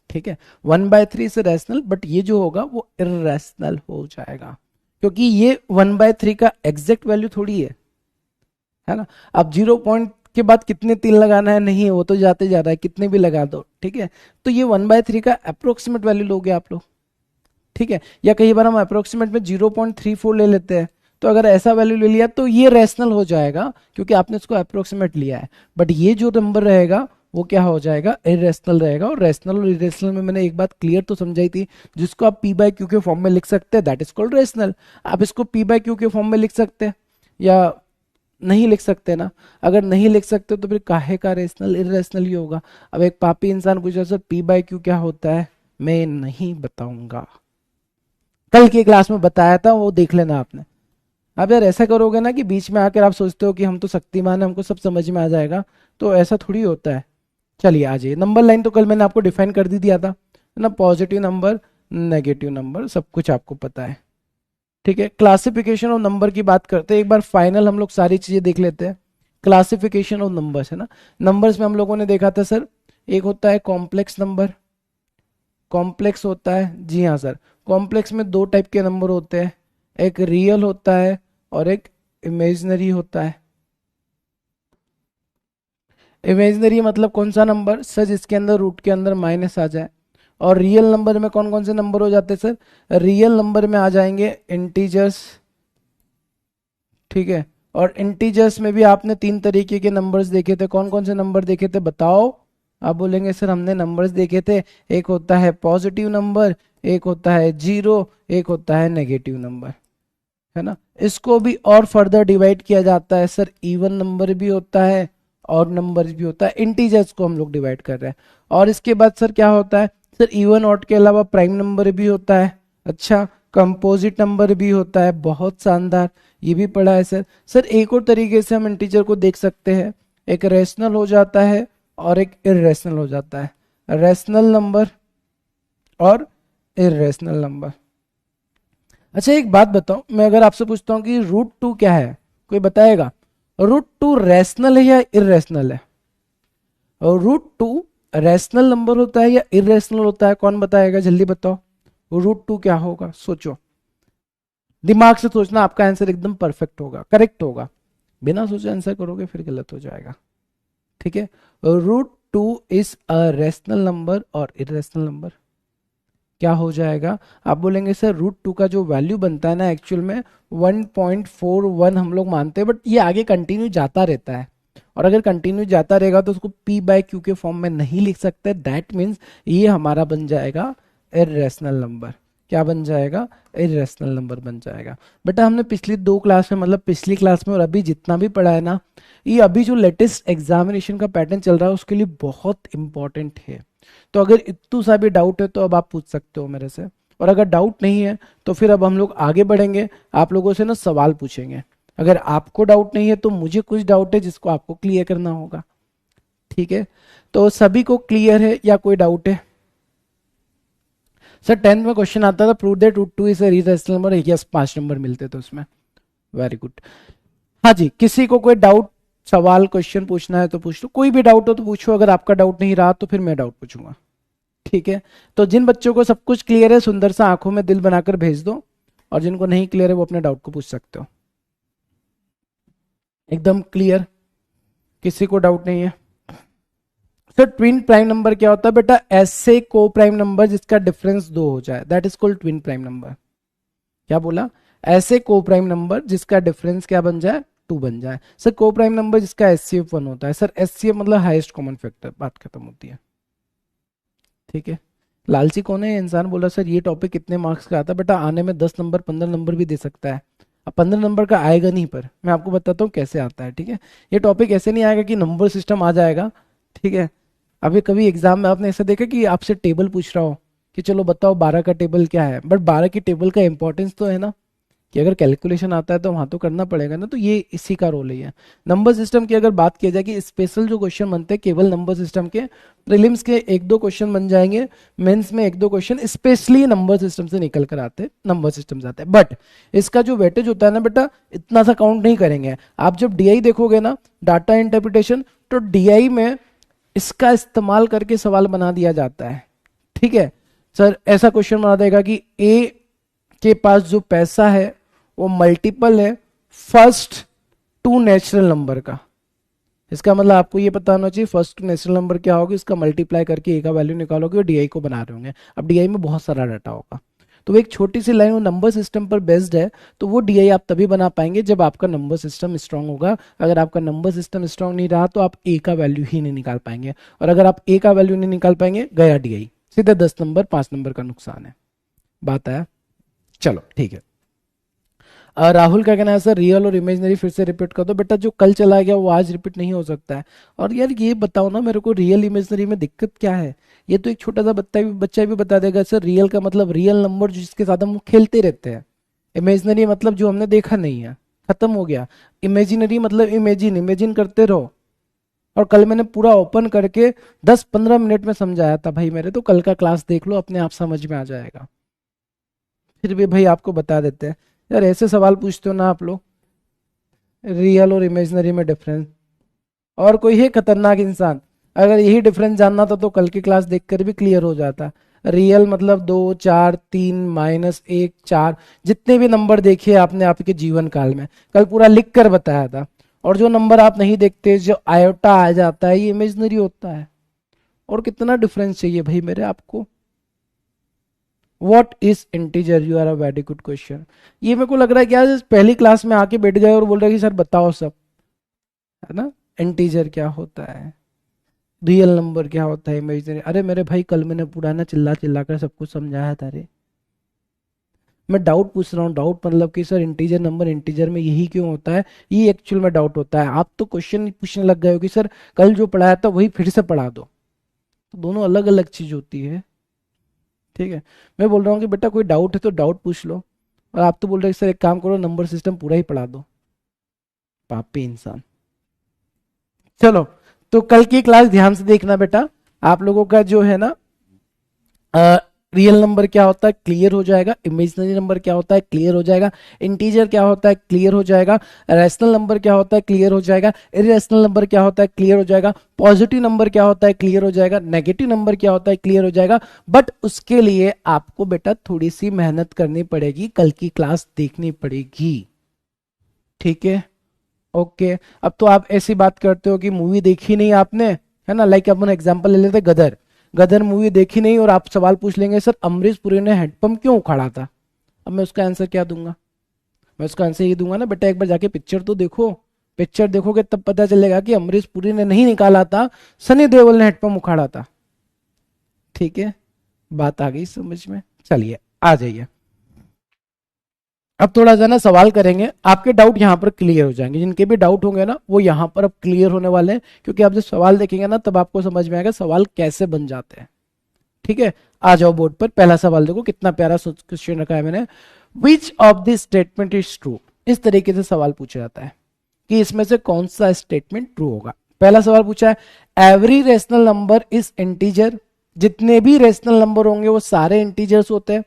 ठीक है, 1/3 से रैशनल, बट ये जो होगा वो इरेशनल हो जाएगा, क्योंकि ये 1/3 का एग्जैक्ट वैल्यू थोड़ी है ना। अब 0 के बाद कितने 3 लगाना है नहीं है, वो तो जाते जा रहा है, कितने भी लगा दो। ठीक है, तो ये 1/3 का अप्रोक्सीमेट वैल्यू लोगे आप लोग। ठीक है, या कई बार हम अप्रोक्सीमेट में 0.34 ले लेते हैं, तो अगर ऐसा वैल्यू ले लिया तो ये रैशनल हो जाएगा, क्योंकि आपने इसको अप्रोक्सीमेट लिया है। बट ये जो नंबर रहेगा वो क्या हो जाएगा? इरेशनल रहेगा। और रैशनल और इरेशनल में मैंने एक बात क्लियर तो समझाई थी, जिसको आप P/Q के फॉर्म में लिख सकते हैं दैट इज कॉल्ड रैशनल। आप इसको P/Q के फॉर्म में लिख सकते हैं या नहीं लिख सकते ना? अगर नहीं लिख सकते तो फिर काहे का रेशनल? इरेशनल ही होगा। अब एक पापी इंसान पूछा सर P/Q क्या होता है, मैं नहीं बताऊंगा, कल की क्लास में बताया था, वो देख लेना आपने। अब यार ऐसा करोगे ना कि बीच में आकर आप सोचते हो कि हम तो शक्तिमान है, हमको सब समझ में आ जाएगा, तो ऐसा थोड़ी होता है। चलिए आ जाइए, नंबर लाइन तो कल मैंने आपको डिफाइन कर दी दिया था है ना, पॉजिटिव नंबर, नेगेटिव नंबर, सब कुछ आपको पता है। ठीक है, क्लासिफिकेशन ऑफ नंबर की बात करते हैं, एक बार फाइनल हम लोग सारी चीजें देख लेते हैं। क्लासिफिकेशन ऑफ नंबर्स है ना, नंबर्स में हम लोगों ने देखा था सर, एक होता है कॉम्प्लेक्स नंबर, कॉम्प्लेक्स होता है, जी हाँ सर, कॉम्प्लेक्स में दो टाइप के नंबर होते हैं, एक रियल होता है और एक इमेजिनरी होता है। इमेजिनरी मतलब कौन सा नंबर सर? जिसके अंदर रूट के अंदर माइनस आ जाए। और रियल नंबर में कौन कौन से नंबर हो जाते हैं सर? रियल नंबर में आ जाएंगे इंटीजर्स। ठीक है, और इंटीजर्स में भी आपने 3 तरीके के नंबर्स देखे थे, कौन कौन से नंबर देखे थे बताओ? आप बोलेंगे सर हमने नंबर्स देखे थे, एक होता है पॉजिटिव नंबर, एक होता है जीरो, एक होता है नेगेटिव नंबर, है ना। इसको भी और फर्दर डिवाइड किया जाता है सर, इवन नंबर भी होता है और नंबर भी होता है, इंटीजर्स को हम लोग डिवाइड कर रहे हैं। और इसके बाद सर क्या होता है सर? इवन ऑड के अलावा प्राइम नंबर भी होता है, अच्छा, कंपोजिट नंबर भी होता है, बहुत शानदार, ये भी पढ़ा है सर। सर एक और तरीके से हम इंटीजर को देख सकते हैं, एक रेशनल हो जाता है और एक इरेशनल हो जाता है, रेशनल नंबर और इरेशनल नंबर। अच्छा एक बात बताओ, मैं अगर आपसे पूछता हूँ कि √2 क्या है, कोई बताएगा? √2 रैशनल है या इरेशनल है? और √2 रैशनल नंबर होता है या इरेशनल होता है? कौन बताएगा, जल्दी बताओ। √2 क्या होगा, सोचो, दिमाग से सोचना, आपका आंसर एकदम परफेक्ट होगा, करेक्ट होगा। बिना सोचे आंसर करोगे फिर गलत हो जाएगा। ठीक है, √2 इज अ रैशनल नंबर और इरेशनल नंबर। क्या हो जाएगा? आप बोलेंगे सर √2 का जो वैल्यू बनता है ना, एक्चुअल में 1.41 हम लोग मानते हैं, बट ये आगे कंटिन्यू जाता रहता है, और अगर कंटिन्यू जाता रहेगा तो उसको P/Q के फॉर्म में नहीं लिख सकते। दैट मीन्स ये हमारा बन जाएगा इरेशनल नंबर। क्या बन जाएगा? इरेशनल नंबर बन जाएगा। बेटा हमने पिछली 2 क्लास में, मतलब पिछली क्लास में और अभी जितना भी पढ़ा है ना, ये अभी जो लेटेस्ट एग्जामिनेशन का पैटर्न चल रहा है उसके लिए बहुत इंपॉर्टेंट है। तो अगर इतू सा भी डाउट है तो अब आप पूछ सकते हो मेरे से, और अगर डाउट नहीं है तो फिर अब हम लोग आगे बढ़ेंगे, आप लोगों से ना सवाल पूछेंगे। अगर आपको डाउट नहीं है तो मुझे कुछ डाउट है जिसको आपको क्लियर करना होगा। ठीक है, तो सभी को क्लियर है या कोई डाउट है? सर 10th में क्वेश्चन आता था, prove that √2 is a rational number, yes 5 number मिलते थे उसमें। Very good. हाँ जी, किसी को कोई डाउट, सवाल, क्वेश्चन पूछना है तो पूछ लो, कोई भी डाउट हो तो पूछो, अगर आपका डाउट नहीं रहा तो फिर मैं डाउट पूछूंगा। ठीक है, तो जिन बच्चों को सब कुछ क्लियर है सुंदर सा आंखों में दिल बनाकर भेज दो, और जिनको नहीं क्लियर है वो अपने डाउट को पूछ सकते हो। एकदम क्लियर, किसी को डाउट नहीं है? सर ट्विन प्राइम नंबर क्या होता है बेटा? ऐसे को प्राइम नंबर जिसका डिफरेंस 2 हो जाए, that is called twin prime number. क्या बोला? ऐसे को प्राइम नंबर जिसका डिफरेंस क्या बन जाए? 2 बन जाए। सर को प्राइम नंबर जिसका एचसीएफ 1 होता है। सर एचसीएफ मतलब हाईएस्ट कॉमन फैक्टर, बात खत्म होती है। ठीक है। लालची कौन है? ये इंसान बोला सर ये टॉपिक कितने मार्क्स का आता है? बेटा आने में 10 नंबर 15 नंबर भी दे सकता है। अब 15 नंबर का आएगा नहीं, पर मैं आपको बताता हूँ कैसे आता है। ठीक है, ये टॉपिक ऐसे नहीं आएगा कि नंबर सिस्टम आ जाएगा। ठीक है, अभी कभी एग्जाम में आपने ऐसा देखा कि आपसे टेबल पूछ रहा हो कि चलो बताओ 12 का टेबल क्या है, बट 12 की टेबल का इंपॉर्टेंस तो है ना, कि अगर कैलकुलेशन आता है तो वहां तो करना पड़ेगा ना। तो ये इसी का रोल है। नंबर सिस्टम की अगर बात किया जाए कि स्पेशल जो क्वेश्चन बनते हैं केवल नंबर सिस्टम के, प्रीलिम्स के 1-2 क्वेश्चन बन जाएंगे, मेंस में 1-2 क्वेश्चन स्पेशली नंबर सिस्टम से निकल कर आते, नंबर सिस्टम से आते हैं। बट इसका जो वेटेज होता है ना बेटा, इतना सा काउंट नहीं करेंगे। आप जब डीआई देखोगे ना, डाटा इंटरप्रिटेशन, तो डीआई में इसका इस्तेमाल करके सवाल बना दिया जाता है। ठीक है, सर ऐसा क्वेश्चन बना देगा कि ए के पास जो पैसा है वो मल्टीपल है फर्स्ट 2 नेचुरल नंबर का। इसका मतलब आपको ये पता होना चाहिए फर्स्ट 2 नेचुरल नंबर क्या होगी, इसका मल्टीप्लाई करके ए का वैल्यू निकालोगे और डीआई को बना रहे होंगे। अब डीआई में बहुत सारा डाटा होगा, तो वो एक छोटी सी लाइन वो नंबर सिस्टम पर बेस्ड है, तो वो डीआई आप तभी बना पाएंगे जब आपका नंबर सिस्टम स्ट्रांग होगा। अगर आपका नंबर सिस्टम स्ट्रांग नहीं रहा तो आप ए का वैल्यू ही नहीं निकाल पाएंगे, और अगर आप ए का वैल्यू नहीं निकाल पाएंगे गया डीआई, सीधे 10 नंबर 5 नंबर का नुकसान है। बात आया? चलो ठीक है। राहुल का कहना है सर रियल और इमेजिनरी फिर से रिपीट कर दो। बेटा जो कल चला गया वो आज रिपीट नहीं हो सकता है। और यार ये बताओ ना मेरे को, रियल इमेजिनरी में दिक्कत क्या है? ये तो एक छोटा सा बच्चा भी बता देगा सर, रियल का मतलब रियल नंबर जिसके साथ हम खेलते रहते हैं। इमेजिनरी मतलब जो हमने देखा नहीं है, खत्म हो गया। इमेजिनरी मतलब इमेजिन इमेजिन करते रहो। और कल मैंने पूरा ओपन करके 10-15 मिनट में समझाया था भाई मेरे, तो कल का क्लास देख लो, अपने आप समझ में आ जाएगा। फिर भी भाई आपको बता देते हैं। यार ऐसे सवाल पूछते हो ना आप लोग, रियल और इमेजिनरी में डिफरेंस। और कोई है खतरनाक इंसान, अगर यही डिफरेंस जानना था तो कल की क्लास देखकर भी क्लियर हो जाता। रियल मतलब 2, 4, 3, -1, 4, जितने भी नंबर देखिए आपने आपके जीवन काल में, कल पूरा लिख कर बताया था। और जो नंबर आप नहीं देखते, जो आयोटा आ जाता है, ये इमेजिनरी होता है। और कितना डिफरेंस चाहिए भाई मेरे आपको? What is integer? You are a very good question. ये मेरे को लग रहा है कि आज पहली क्लास में आके बैठ गए और बोल रहे हैं कि सर बताओ सब, है ना। इंटीजर क्या होता है, रियल नंबर क्या होता है, इमेजिनरी। अरे मेरे भाई कल मैंने पूरा ना चिल्ला चिल्ला कर सब कुछ समझाया था रे। मैं डाउट पूछ रहा हूँ, डाउट मतलब कि सर इंटीजर नंबर इंटीजर में यही क्यों होता है, ये एक्चुअल में डाउट होता है। आप तो क्वेश्चन पूछने लग गए हो कि सर कल जो पढ़ाया था वही फिर से पढ़ा दो, तो दोनों अलग अलग चीज होती है। ठीक है, मैं बोल रहा हूँ कि बेटा कोई डाउट है तो डाउट पूछ लो, और आप तो बोल रहे हैं सर एक काम करो नंबर सिस्टम पूरा ही पढ़ा दो। पापी इंसान। चलो, तो कल की क्लास ध्यान से देखना बेटा, आप लोगों का जो है ना रियल नंबर क्या होता है क्लियर हो जाएगा, इमेजिनरी नंबर क्या होता है क्लियर हो जाएगा, इंटीजर क्या होता है क्लियर हो जाएगा, रैशनल नंबर क्या होता है क्लियर हो जाएगा, इरेशनल नंबर क्या होता है क्लियर हो जाएगा, पॉजिटिव नंबर क्या होता है क्लियर हो जाएगा, नेगेटिव नंबर क्या होता है क्लियर हो जाएगा। बट उसके लिए आपको बेटा थोड़ी सी मेहनत करनी पड़ेगी, कल की क्लास देखनी पड़ेगी। ठीक है, ओके। अब तो आप ऐसी बात करते हो कि मूवी देखी नहीं आपने, है ना। लाइक अपन एग्जांपल ले लेते हैं गदर। गदर मूवी देखी नहीं और आप सवाल पूछ लेंगे सर अमरीश पुरी ने हैंडपंप क्यों उखाड़ा था। अब मैं उसका आंसर क्या दूंगा? मैं उसका आंसर ये दूंगा ना बेटा एक बार जाके पिक्चर तो देखो। पिक्चर देखोगे तब पता चलेगा कि अमरीश पुरी ने नहीं निकाला था, सनी देओल ने हैंडपंप उखाड़ा था। ठीक है, बात आ गई समझ में? चलिए आ जाइए। अब थोड़ा सा ना सवाल करेंगे, आपके डाउट यहाँ पर क्लियर हो जाएंगे। जिनके भी डाउट होंगे ना वो यहाँ पर अब क्लियर होने वाले हैं, क्योंकि आप जब सवाल देखेंगे ना तब आपको समझ में आएगा सवाल कैसे बन जाते हैं। ठीक है, आ जाओ बोर्ड पर। पहला सवाल देखो कितना प्यारा क्वेश्चन रखा है मैंने। Which of this statement is true? इस तरीके से सवाल पूछा जाता है कि इसमें से कौन सा स्टेटमेंट ट्रू होगा। पहला सवाल पूछा है every rational number is integer. जितने भी रेशनल नंबर होंगे वो सारे इंटीजर्स होते हैं।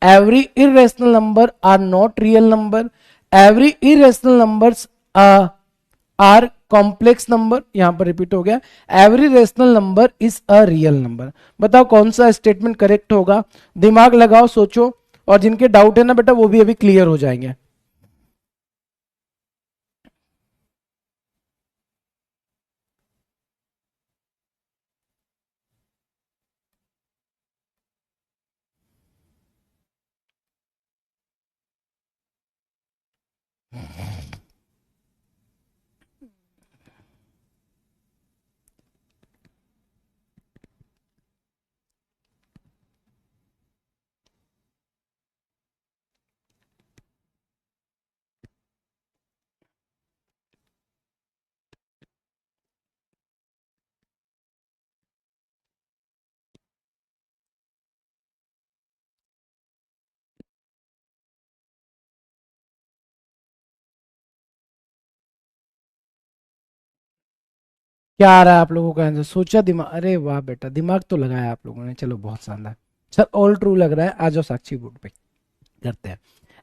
Every irrational number are not real number. Every irrational numbers are complex number. यहां पर रिपीट हो गया, every rational number is a real number। बताओ कौन सा स्टेटमेंट करेक्ट होगा? दिमाग लगाओ, सोचो, और जिनके डाउट है ना बेटा वो भी अभी क्लियर हो जाएंगे। क्या आ रहा है आप लोगों का आंसर? सोचा दिमाग, अरे वाह बेटा, दिमाग तो लगाया आप लोगों ने, चलो बहुत शानदार। सर ऑल ट्रू लग रहा है, आ जाओ साक्षी बोर्ड पे करते हैं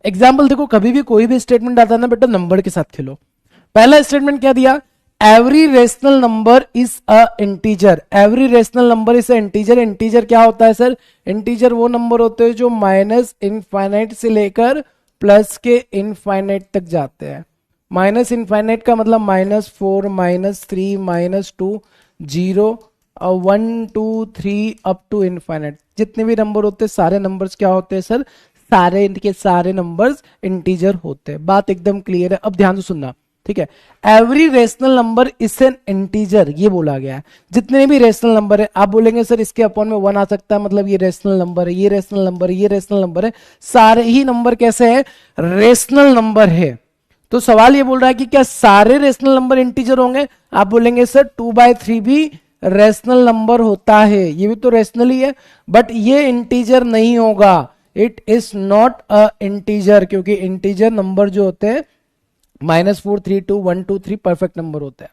एग्जाम्पल। देखो कभी भी कोई भी स्टेटमेंट आता है ना बेटा, नंबर के साथ खेलो। पहला स्टेटमेंट क्या दिया? Every rational number is a integer. Every rational number is a integer. Integer क्या होता है सर? इंटीजर वो नंबर होते हैं जो माइनस इनफाइनाइट से लेकर प्लस के इनफाइनाइट तक जाते हैं। माइनस इनफाइनाइट का मतलब -4, -3, -2, 0, 1, 2, 3 अप टू इनफाइनाइट। जितने भी नंबर होते हैं सारे नंबर्स क्या होते हैं सर? सारे के सारे नंबर्स इंटीजर होते हैं। बात एकदम क्लियर है। अब ध्यान से सुनना, ठीक है? Every rational number is an integer, ये बोला गया है। जितने भी रेशनल नंबर है, आप बोलेंगे सर इसके अपॉन में 1 आ सकता है, मतलब ये रेशनल नंबर है, ये रेशनल नंबर है, ये रेशनल नंबर है। सारे ही नंबर कैसे है? रेशनल नंबर है। तो सवाल ये बोल रहा है कि क्या सारे रेशनल नंबर इंटीजर होंगे? आप बोलेंगे सर 2/3 भी रेशनल नंबर होता है, ये भी तो रेशनल ही है, बट ये इंटीजर नहीं होगा। It is not a integer, क्योंकि इंटीजर नंबर जो होते हैं -4, 3, 2, 1, 2, 3 परफेक्ट नंबर होते हैं,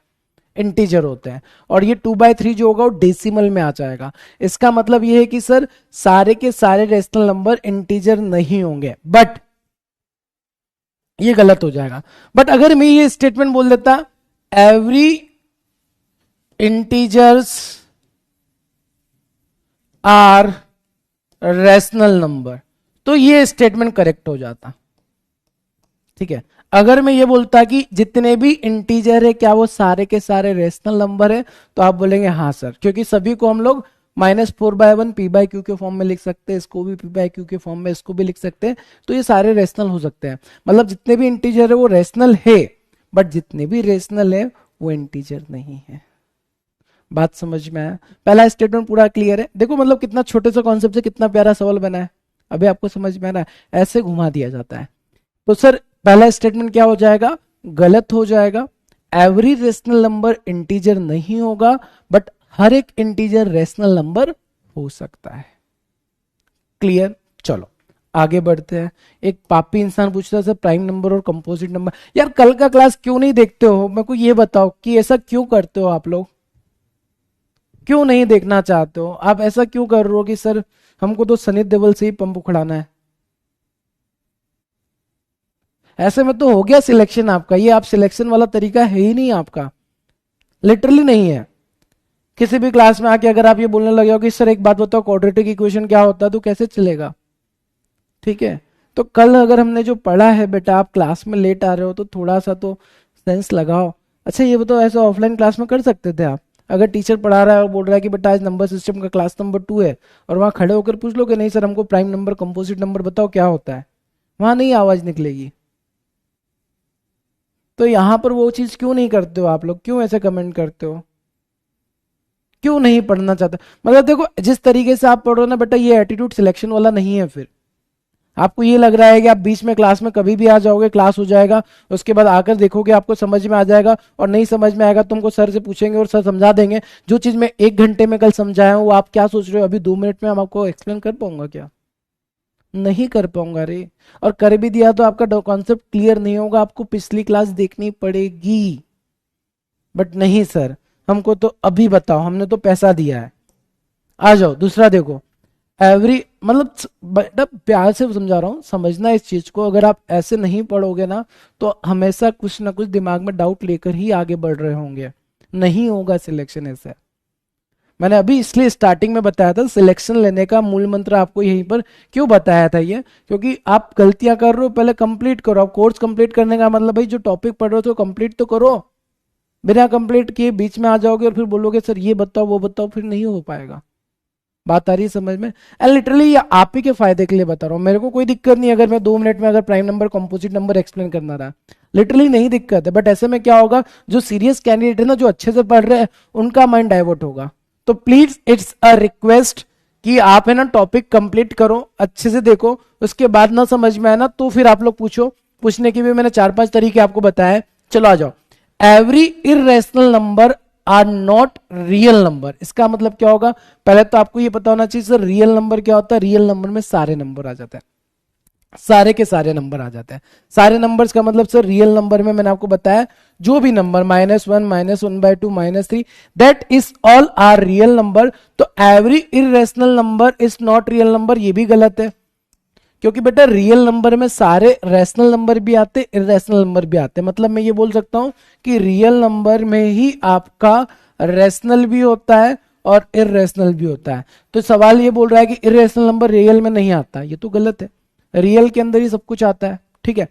इंटीजर होते हैं। और ये 2/3 जो होगा वो डेसिमल में आ जाएगा। इसका मतलब ये है कि सर सारे के सारे रेशनल नंबर इंटीजर नहीं होंगे, बट ये गलत हो जाएगा। बट अगर मैं ये स्टेटमेंट बोल देता, every integers are rational number, तो ये स्टेटमेंट करेक्ट हो जाता, ठीक है? अगर मैं ये बोलता कि जितने भी इंटीजर है क्या वो सारे के सारे रेशनल नंबर है, तो आप बोलेंगे हाँ सर, क्योंकि सभी को हम लोग -4/1 p/q के फॉर्म में लिख सकते हैं, इसको भी p/q के फॉर्म में इसको भी लिख सकते हैं, तो ये सारे रेशनल हो सकते हैं। मतलब जितने भी इंटीजर है वो रेशनल है, बट जितने भी रेशनल है वो इंटीजर नहीं है। बात समझ में आया? पहला स्टेटमेंट पूरा क्लियर है। देखो मतलब कितना छोटे से कॉन्सेप्ट से कितना प्यारा सवाल बना है। अभी आपको समझ में आ रहा है? ऐसे घुमा दिया जाता है। तो सर पहला स्टेटमेंट क्या हो जाएगा? गलत हो जाएगा। एवरी रेशनल नंबर इंटीजर नहीं होगा, बट हर एक इंटीजर रेशनल नंबर हो सकता है। क्लियर? चलो आगे बढ़ते हैं। एक पापी इंसान पूछता है सर प्राइम नंबर और कंपोजिट नंबर, यार कल का क्लास क्यों नहीं देखते हो? मेरे को ये बताओ कि ऐसा क्यों करते हो आप लोग? क्यों नहीं देखना चाहते हो? आप ऐसा क्यों कर रहे हो कि सर हमको तो सनी देओल से ही पंप उखड़ाना है? ऐसे में तो हो गया सिलेक्शन आपका। ये आप सिलेक्शन वाला तरीका है ही नहीं आपका, लिटरली नहीं है। किसी भी क्लास में आके अगर आप ये बोलने लगे हो कि सर एक बात बताओ क्वाड्रेटिक इक्वेशन क्या होता है, तो कैसे चलेगा? ठीक है? तो कल अगर हमने जो पढ़ा है बेटा, आप क्लास में लेट आ रहे हो तो थोड़ा सा तो सेंस लगाओ। अच्छा ये बताओ, ऐसा ऑफलाइन क्लास में कर सकते थे आप? अगर टीचर पढ़ा रहा है और बोल रहा है कि बेटा आज नंबर सिस्टम का क्लास नंबर 2 है, और वहां खड़े होकर पूछ लो कि नहीं सर हमको प्राइम नंबर कंपोजिट नंबर बताओ क्या होता है, वहां नहीं आवाज निकलेगी। तो यहां पर वो चीज क्यों नहीं करते हो आप लोग? क्यों ऐसे कमेंट करते हो? क्यों नहीं पढ़ना चाहते? मतलब देखो जिस तरीके से आप पढ़ रहे हो ना बेटा, ये एटीट्यूड सिलेक्शन वाला नहीं है। फिर आपको ये लग रहा है कि आप बीच में क्लास में कभी भी आ जाओगे, क्लास हो जाएगा, उसके बाद आकर देखोगे आपको समझ में आ जाएगा, और नहीं समझ में आएगा तुमको सर से पूछेंगे और सर समझा देंगे। जो चीज मैं 1 घंटे में कल समझाया हूं वो आप क्या सोच रहे हो अभी 2 मिनट में हम आपको एक्सप्लेन कर पाऊंगा क्या? नहीं कर पाऊंगा रे। और कर भी दिया तो आपका कॉन्सेप्ट क्लियर नहीं होगा, आपको पिछली क्लास देखनी पड़ेगी। बट नहीं सर, हमको तो अभी बताओ, हमने तो पैसा दिया है। आ जाओ दूसरा देखो। एवरी मतलब बेटा प्यार से समझा रहा हूं, समझना इस चीज को। अगर आप ऐसे नहीं पढ़ोगे ना तो हमेशा कुछ ना कुछ दिमाग में डाउट लेकर ही आगे बढ़ रहे होंगे, नहीं होगा सिलेक्शन ऐसे। मैंने अभी इसलिए स्टार्टिंग में बताया था सिलेक्शन लेने का मूल मंत्र आपको यहीं पर क्यों बताया था ये, क्योंकि आप गलतियां कर रहे हो, पहले कंप्लीट करो। आप कोर्स कंप्लीट करने का मतलब भाई जो टॉपिक पढ़ रहे हो तो कंप्लीट तो करो। बिना कंप्लीट किए बीच में आ जाओगे और फिर बोलोगे सर ये बताओ वो बताओ, फिर नहीं हो पाएगा। बात आ रही है समझ में? एंड लिटरली ये आप ही के फायदे के लिए बता रहा हूँ, मेरे को कोई दिक्कत नहीं अगर मैं 2 मिनट में अगर prime number composite number explain करना रहा। लिटरली नहीं दिक्कत है, बट ऐसे में क्या होगा, जो सीरियस कैंडिडेट है ना, जो अच्छे से पढ़ रहे हैं, उनका माइंड डाइवर्ट होगा। तो प्लीज इट्स अ रिक्वेस्ट कि आप है ना टॉपिक कंप्लीट करो, अच्छे से देखो, उसके बाद ना समझ में आए ना तो फिर आप लोग पूछो। पूछने के भी मैंने 4-5 तरीके आपको बताए। चलो आ जाओ। Every irrational number are not real number. इसका मतलब क्या होगा, पहले तो आपको ये पता होना चाहिए सर रियल नंबर क्या होता है। रियल नंबर में सारे नंबर आ जाते हैं, सारे के सारे नंबर आ जाते हैं। सारे नंबर्स का मतलब सर रियल नंबर में मैंने आपको बताया जो भी number -1, -1/2, -3, that is all are real number. तो every irrational number is not real number, ये भी गलत है, क्योंकि बेटा रियल नंबर में सारे रैशनल नंबर भी आते, इरेशनल नंबर भी आते। मतलब मैं ये बोल सकता हूं कि रियल नंबर में ही आपका रैशनल भी होता है और इरेशनल भी होता है। तो सवाल ये बोल रहा है कि इरेशनल नंबर रियल में नहीं आता, ये तो गलत है, रियल के अंदर ही सब कुछ आता है। ठीक है।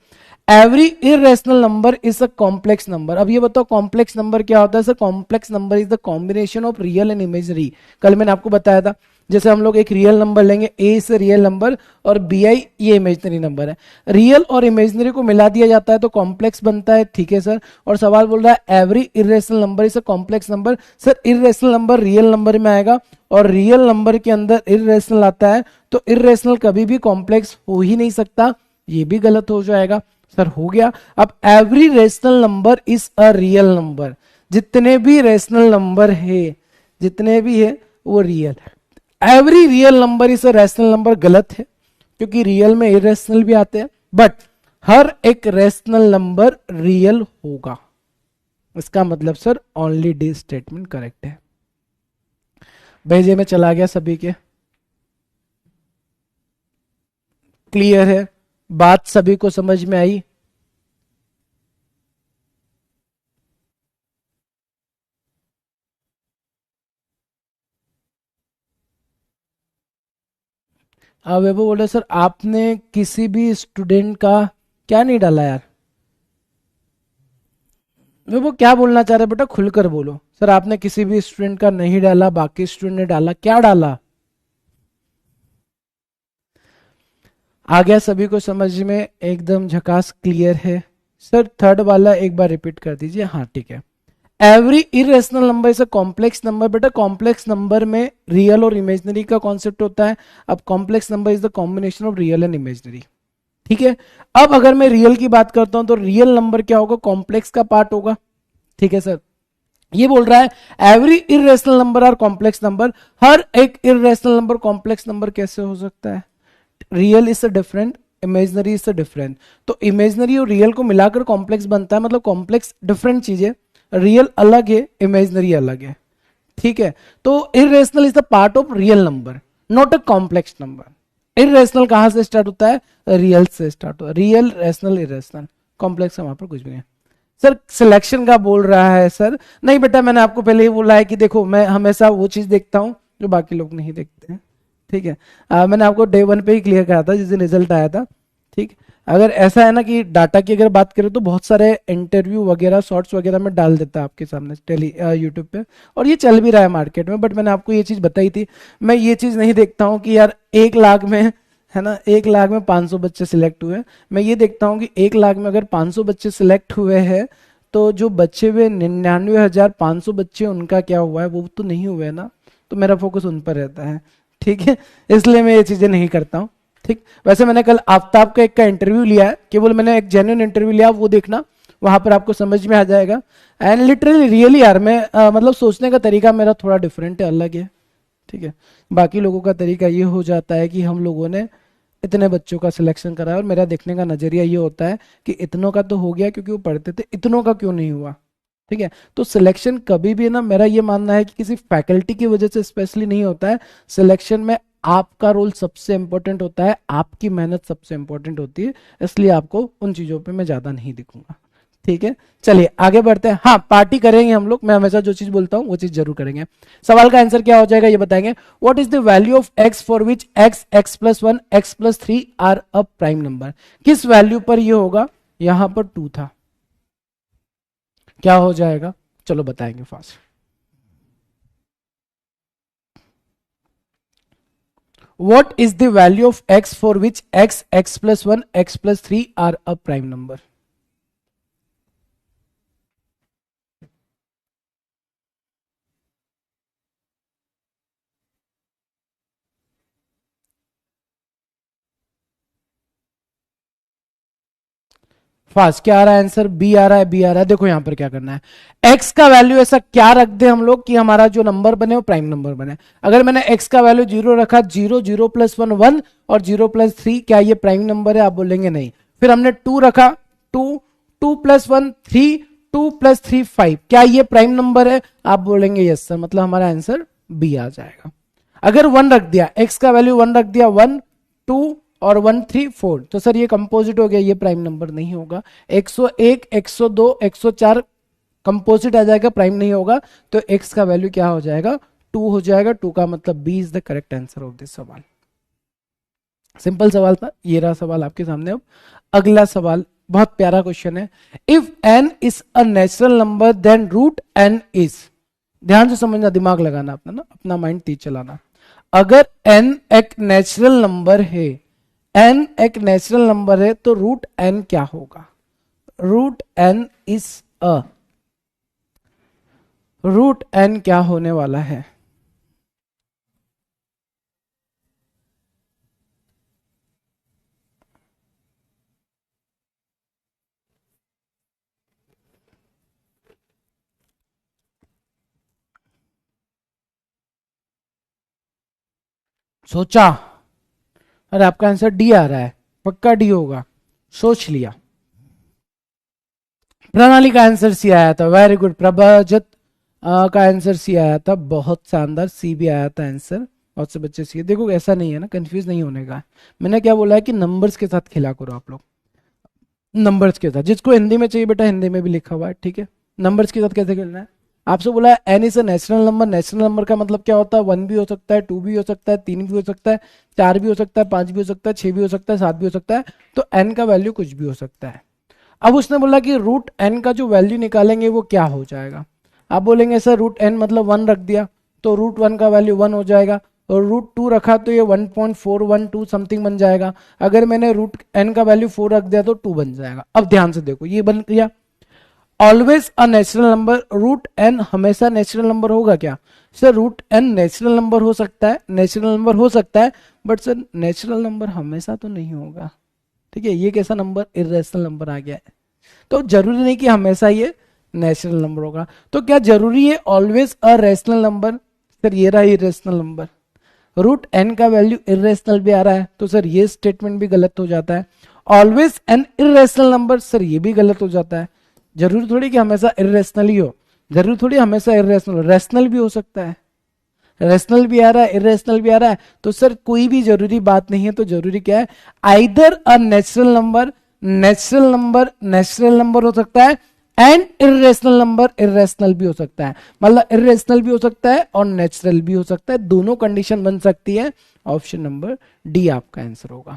Every irrational number is a complex number. अब ये बताओ कॉम्प्लेक्स नंबर क्या होता है sir. Complex number is the combination of real and imaginary. कल मैंने आपको बताया था, जैसे हम लोग एक रियल नंबर लेंगे, ए इज रियल नंबर और बी आई ये इमेजिनरी नंबर है। रियल और इमेजिनरी को मिला दिया जाता है तो कॉम्प्लेक्स बनता है। ठीक है सर। और सवाल बोल रहा है every irrational number is a complex number. Sir irrational number real number में आएगा और रियल नंबर के अंदर इरेशनल आता है, तो इरेशनल कभी भी कॉम्प्लेक्स हो ही नहीं सकता, ये भी गलत हो जाएगा। सर हो गया। अब every rational number is a real number. जितने भी रेशनल नंबर है, जितने भी है वो real. Every real number is a rational number, गलत है, क्योंकि रियल में इरेशनल भी आते हैं, बट हर एक रैशनल नंबर रियल होगा। इसका मतलब sir only D statement correct है। भेजे में चला गया सभी के, क्लियर है, बात सभी को समझ में आई। अब वो बोले सर आपने किसी भी स्टूडेंट का क्या नहीं डाला यार। वो क्या बोलना चाह रहे बेटा, खुलकर बोलो। सर आपने किसी भी स्टूडेंट का नहीं डाला, बाकी स्टूडेंट ने डाला, क्या डाला। आ गया सभी को समझ में, एकदम झकास, क्लियर है। सर थर्ड वाला एक बार रिपीट कर दीजिए। हाँ ठीक है। Every irrational number is a complex number. बेटा कॉम्प्लेक्स नंबर में रियल और इमेजिनरी का कॉन्सेप्ट होता है। अब complex number is the combination of real and imaginary. ठीक है। अब अगर मैं रियल की बात करता हूं तो रियल नंबर क्या होगा, कॉम्प्लेक्स का पार्ट होगा। ठीक है सर। ये बोल रहा है every irrational number are complex number. हर एक इरेशनल नंबर कॉम्प्लेक्स नंबर कैसे हो सकता है। Real is different, imaginary is different. तो इमेजनरी और रियल को मिलाकर कॉम्प्लेक्स बनता है, मतलब कॉम्प्लेक्स डिफरेंट चीजें, रियल अलग है, इमेजनरी अलग है। ठीक है। तो irrational is the part of real number, not a complex number. Irrational कहां से स्टार्ट होता है, रियल से स्टार्ट होता है। रियल, रैशनल, इरेशनल, कॉम्प्लेक्स वहां पर कुछ भी नहीं। सर सिलेक्शन का बोल रहा है सर। नहीं बेटा मैंने आपको पहले ही बोला है कि देखो मैं हमेशा वो चीज देखता हूं जो बाकी लोग नहीं देखते हैं। ठीक है। मैंने आपको डे 1 पे ही क्लियर करा था जिस दिन रिजल्ट आया था। ठीक। अगर ऐसा है ना कि डाटा की अगर बात करें तो बहुत सारे इंटरव्यू वगैरह शॉर्ट्स वगैरह में डाल देता है आपके सामने टेली यूट्यूब पे, और ये चल भी रहा है मार्केट में। बट मैंने आपको ये चीज बताई थी, मैं ये चीज नहीं देखता हूँ कि यार 1 लाख में है ना, 1 लाख में 500 बच्चे सिलेक्ट हुए। मैं ये देखता हूँ कि 1 लाख में अगर 500 बच्चे सिलेक्ट हुए हैं तो जो बच्चे हुए 99,500 बच्चे उनका क्या हुआ है, वो तो नहीं हुए ना। तो मेरा फोकस उन पर रहता है। ठीक है। इसलिए मैं ये चीजें नहीं करता हूँ। ठीक। वैसे मैंने कल आफ्ताब का एक का इंटरव्यू लिया है, केवल मैंने एक जेन्युइन इंटरव्यू लिया, वो देखना, वहां पर आपको समझ में आ जाएगा। एंड लिटरली रियली यार मैं मतलब सोचने का तरीका मेरा थोड़ा डिफरेंट है, अलग है। ठीक है। बाकी लोगों का तरीका ये हो जाता है कि हम लोगों ने इतने बच्चों का सिलेक्शन करा है, और मेरा देखने का नजरिया ये होता है कि इतनों का तो हो गया क्योंकि वो पढ़ते थे, इतनों का क्यों नहीं हुआ। ठीक है। तो सिलेक्शन कभी भी ना, मेरा ये मानना है कि किसी फैकल्टी की वजह से स्पेशली नहीं होता है। सिलेक्शन में आपका रोल सबसे इंपॉर्टेंट होता है, आपकी मेहनत सबसे इंपॉर्टेंट होती है। इसलिए आपको उन चीजों पे मैं ज्यादा नहीं दिखूंगा। ठीक है। चलिए आगे बढ़ते हैं। हाँ पार्टी करेंगे हम लोग, मैं हमेशा जो चीज बोलता हूं वो चीज जरूर करेंगे। सवाल का आंसर क्या हो जाएगा ये बताएंगे। What is the value of x for which x+1 x+3 are a prime number. किस वैल्यू पर ये होगा, यहां पर 2 था, क्या हो जाएगा, चलो बताएंगे fast. What is the value of x for which x+1 x+3 are a prime number? Fast. क्या आ रहा है आंसर? बी आ रहा है, बी आ रहा है। देखो यहां पर क्या करना है, एक्स का वैल्यू ऐसा क्या रख दे हम लोग कि हमारा जो नंबर बने वो प्राइम नंबर बने। अगर मैंने एक्स का वैल्यू 0 रखा, 0 0 प्लस 1 1 और 0 प्लस 3, क्या ये प्राइम नंबर है? आप बोलेंगे नहीं। फिर हमने 2 रखा, 2 2 प्लस 1 3, 2 प्लस 3 5, क्या ये प्राइम नंबर है? आप बोलेंगे यस सर, मतलब हमारा आंसर बी आ जाएगा। अगर 1 रख दिया, एक्स का वैल्यू 1 रख दिया, 1 2 और 1 3 4, तो सर ये कंपोजिट हो गया, ये प्राइम नंबर नहीं होगा। 101 102 104 कंपोजिट आ जाएगा, प्राइम नहीं होगा। तो x का वैल्यू क्या हो जाएगा? 2 हो जाएगा। 2 का मतलब b is the correct answer of this सवाल। सिंपल सवाल था, ये रहा सवाल आपके सामने। अब अगला सवाल बहुत प्यारा क्वेश्चन है। If n is a natural number then root n is, ध्यान से समझना, दिमाग लगाना अपना ना, अपना माइंड तेज चलाना। अगर n एक नेचुरल नंबर है, n एक नेचुरल नंबर है, तो रूट n क्या होगा? Root n is a, root n क्या होने वाला है? सोचा? अरे आपका आंसर डी आ रहा है, पक्का डी होगा, सोच लिया। प्रणाली का आंसर सी आया था, वेरी गुड। प्रभाजत का आंसर सी आया था, बहुत शानदार। सी भी आया था आंसर, बहुत से बच्चे सी। देखो ऐसा नहीं है ना, कंफ्यूज नहीं होने का। मैंने क्या बोला है कि नंबर्स के साथ खेला करो आप लोग, नंबर्स के साथ। जिसको हिंदी में चाहिए बेटा, हिंदी में भी लिखा हुआ है, ठीक है। नंबर्स के साथ कैसे खेलना है? आपसे बोला है n is a natural number. Natural number का मतलब क्या होता है? 1 भी हो सकता है, 2 भी हो सकता है, 3 भी हो सकता है, 4 भी हो सकता है, 5 भी हो सकता है, 6 भी हो सकता है, 7 भी हो सकता है। तो एन का वैल्यू कुछ भी हो सकता है। अब उसने बोला कि रूट एन का जो वैल्यू निकालेंगे वो क्या हो जाएगा? आप बोलेंगे सर रूट एन मतलब 1 रख दिया तो रूट 1 का वैल्यू 1 हो जाएगा, और रूट 2 रखा तो ये 1.412 समथिंग बन जाएगा। अगर मैंने रूट एन का वैल्यू 4 रख दिया तो 2 बन जाएगा। अब ध्यान से देखो, ये बन गया always a natural number. Root n हमेशा नेचुरल नंबर होगा क्या? Sir root n natural number हो सकता है, नेचुरल नंबर हो सकता है, बट सर नेचुरल नंबर हमेशा तो नहीं होगा। ठीक है, ये कैसा नंबर? इरेशनल नंबर आ गया है। तो जरूरी नहीं कि हमेशा ये नेचुरल नंबर होगा। तो क्या जरूरी है always a rational number? Sir ये रहा इरेशनल नंबर। रूट एन का वैल्यू इरेशनल भी आ रहा है, तो सर ये स्टेटमेंट भी गलत हो जाता है। Always an irrational number, sir ये भी गलत हो जाता है। जरूरी थोड़ी कि हमेशा इरेशनल ही हो, जरूरी थोड़ी हमेशा इरेशनल, रेशनल भी हो सकता है। रेशनल भी आ रहा है, इरेशनल भी आ रहा है, तो सर कोई भी जरूरी बात नहीं है। तो जरूरी क्या है? आइदर अ natural number, natural number natural number हो सकता है, एंड इरेशनल नंबर इरेशनल भी हो सकता है। मतलब इरेशनल भी हो सकता है और नेचुरल भी हो सकता है, दोनों कंडीशन बन सकती है। ऑप्शन नंबर डी आपका आंसर होगा।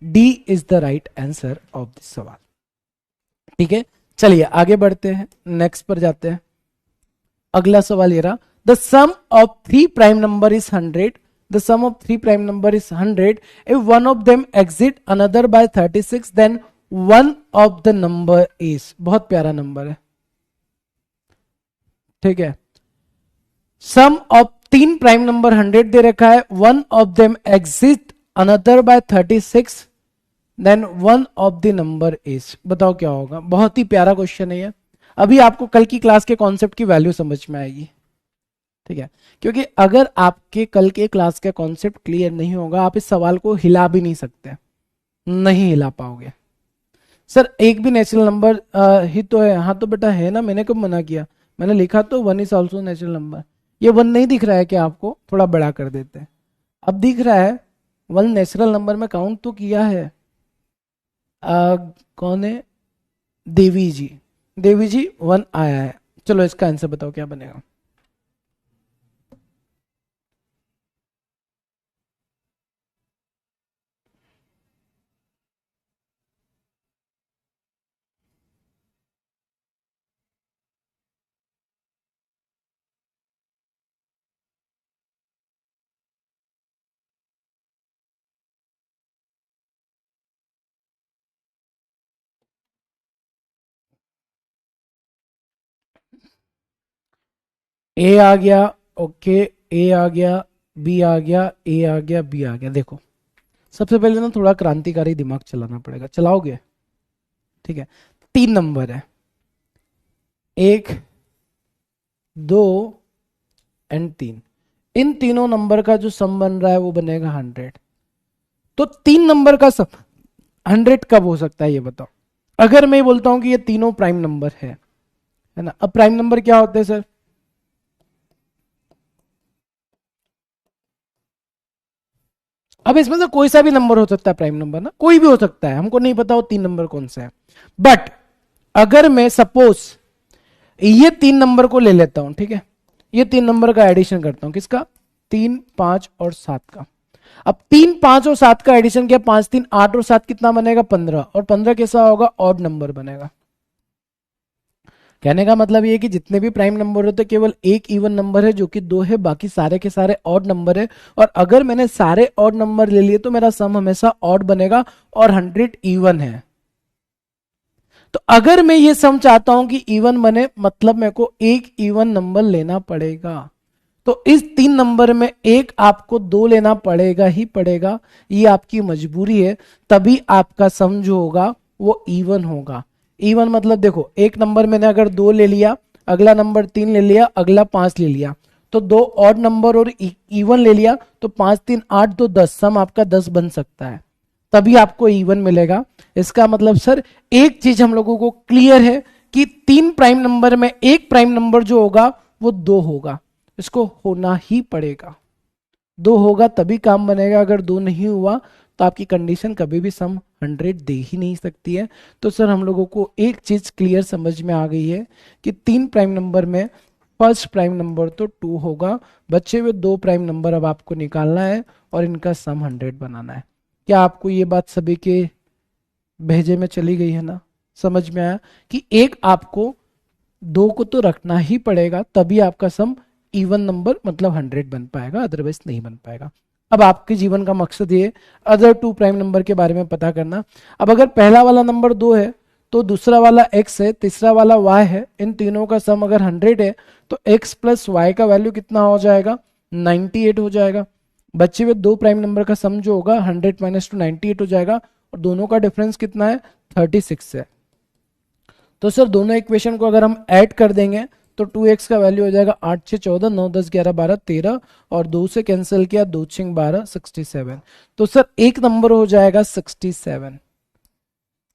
D is the right answer of this सवाल। ठीक है, चलिए आगे बढ़ते हैं, नेक्स्ट पर जाते हैं। अगला सवाल ये रहा, the sum of three prime number is 100, the sum of three prime number is 100, if one of them exceed another by 36, then one of the number is. बहुत प्यारा नंबर है, ठीक है। सम ऑफ तीन प्राइम नंबर 100 दे रखा है, one of them exceed another by 36, then one of the number is. बताओ क्या होगा? बहुत ही प्यारा क्वेश्चन है ये। अभी आपको कल की क्लास के कॉन्सेप्ट की वैल्यू समझ में आएगी, ठीक है। क्योंकि अगर आपके कल के क्लास का कॉन्सेप्ट क्लियर नहीं होगा, आप इस सवाल को हिला भी नहीं सकते, नहीं हिला पाओगे। सर एक भी नेचुरल नंबर ही तो है। हाँ तो बेटा है ना, मैंने कब मना किया? मैंने लिखा तो one is also natural number. ये वन नहीं दिख रहा है क्या आपको? थोड़ा बड़ा कर देते हैं। अब दिख रहा है, वन नेचुरल नंबर में काउंट तो किया है। कौन है? देवी जी, देवी जी वन आया है। चलो इसका आंसर बताओ क्या बनेगा? ए आ गया, ओके, ए आ गया, बी आ गया, ए आ गया, बी आ गया। देखो सबसे पहले ना थोड़ा क्रांतिकारी दिमाग चलाना पड़ेगा, चलाओगे? ठीक है, 3 नंबर है, 1, 2 एंड 3। इन तीनों नंबर का जो सम बन रहा है वो बनेगा 100। तो 3 नंबर का सम 100 कब हो सकता है ये बताओ। अगर मैं बोलता हूं कि ये तीनों प्राइम नंबर है ना। अब प्राइम नंबर क्या होते हैं सर? अब इसमें से कोई सा भी नंबर हो सकता है प्राइम नंबर ना, कोई भी हो सकता है, हमको नहीं पता वो 3 नंबर कौन सा है। बट अगर मैं सपोज ये 3 नंबर को ले लेता हूं, ठीक है, ये 3 नंबर का एडिशन करता हूं, किसका? 3, 5 और 7 का। अब 3, 5 और 7 का एडिशन किया, 5, 3, 8 और 7 कितना बनेगा? 15। और 15 कैसा होगा? ऑड नंबर बनेगा। कहने का मतलब ये है कि जितने भी प्राइम नंबर होते हैं केवल एक इवन नंबर है जो कि 2 है, बाकी सारे के सारे ऑड नंबर है। और अगर मैंने सारे ऑड नंबर ले लिए तो मेरा सम हमेशा ऑड बनेगा और 100 इवन है। तो अगर मैं ये सम चाहता हूं कि इवन बने, मतलब मेरे को एक इवन नंबर लेना पड़ेगा। तो इस 3 नंबर में एक आपको 2 लेना पड़ेगा ही पड़ेगा, ये आपकी मजबूरी है, तभी आपका सम जो होगा वो इवन होगा। इवन मतलब देखो, एक नंबर मैंने अगर 2 ले लिया, अगला नंबर 3 ले लिया, अगला 5 ले लिया, तो 2 ऑड नंबर और इवन ले लिया, तो 5, 3, 8, 2, 10, सम आपका 10 बन सकता है, तभी आपको इवन मिलेगा। इसका मतलब सर एक चीज हम लोगों को क्लियर है कि 3 प्राइम नंबर में एक प्राइम नंबर जो होगा वो 2 होगा, इसको होना ही पड़ेगा। 2 होगा तभी काम बनेगा, अगर 2 नहीं हुआ तो आपकी कंडीशन कभी भी सम 100 दे ही नहीं सकती है। तो सर हम लोगों को एक चीज क्लियर समझ में आ गई है कि 3 प्राइम नंबर में फर्स्ट प्राइम नंबर तो 2 होगा, बचे हुए 2 प्राइम नंबर अब आपको निकालना है और इनका सम 100 बनाना है। क्या आपको ये बात सभी के भेजे में चली गई है ना? समझ में आया कि एक आपको 2 को तो रखना ही पड़ेगा, तभी आपका सम इवन नंबर मतलब 100 बन पाएगा, अदरवाइज नहीं बन पाएगा। अब आपके जीवन का मकसद ये अदर 2 प्राइम नंबर के बारे में पता करना। अब अगर पहला वाला नंबर 2 है तो दूसरा वाला x है, तीसरा वाला y है, इन तीनों का सम अगर 100 है तो x प्लस y का वैल्यू कितना हो जाएगा? 98 हो जाएगा। बचे हुए 2 प्राइम नंबर का सम जो होगा 100 माइनस 2 98 हो जाएगा, और दोनों का डिफरेंस कितना है? 36 है। तो सर दोनों इक्वेशन को अगर हम ऐड कर देंगे तो 2x का वैल्यू हो जाएगा 8 6 14, 9 10 11 12 13, और 2 से कैंसिल किया, 2 6 12 67। तो सर एक नंबर हो जाएगा 67,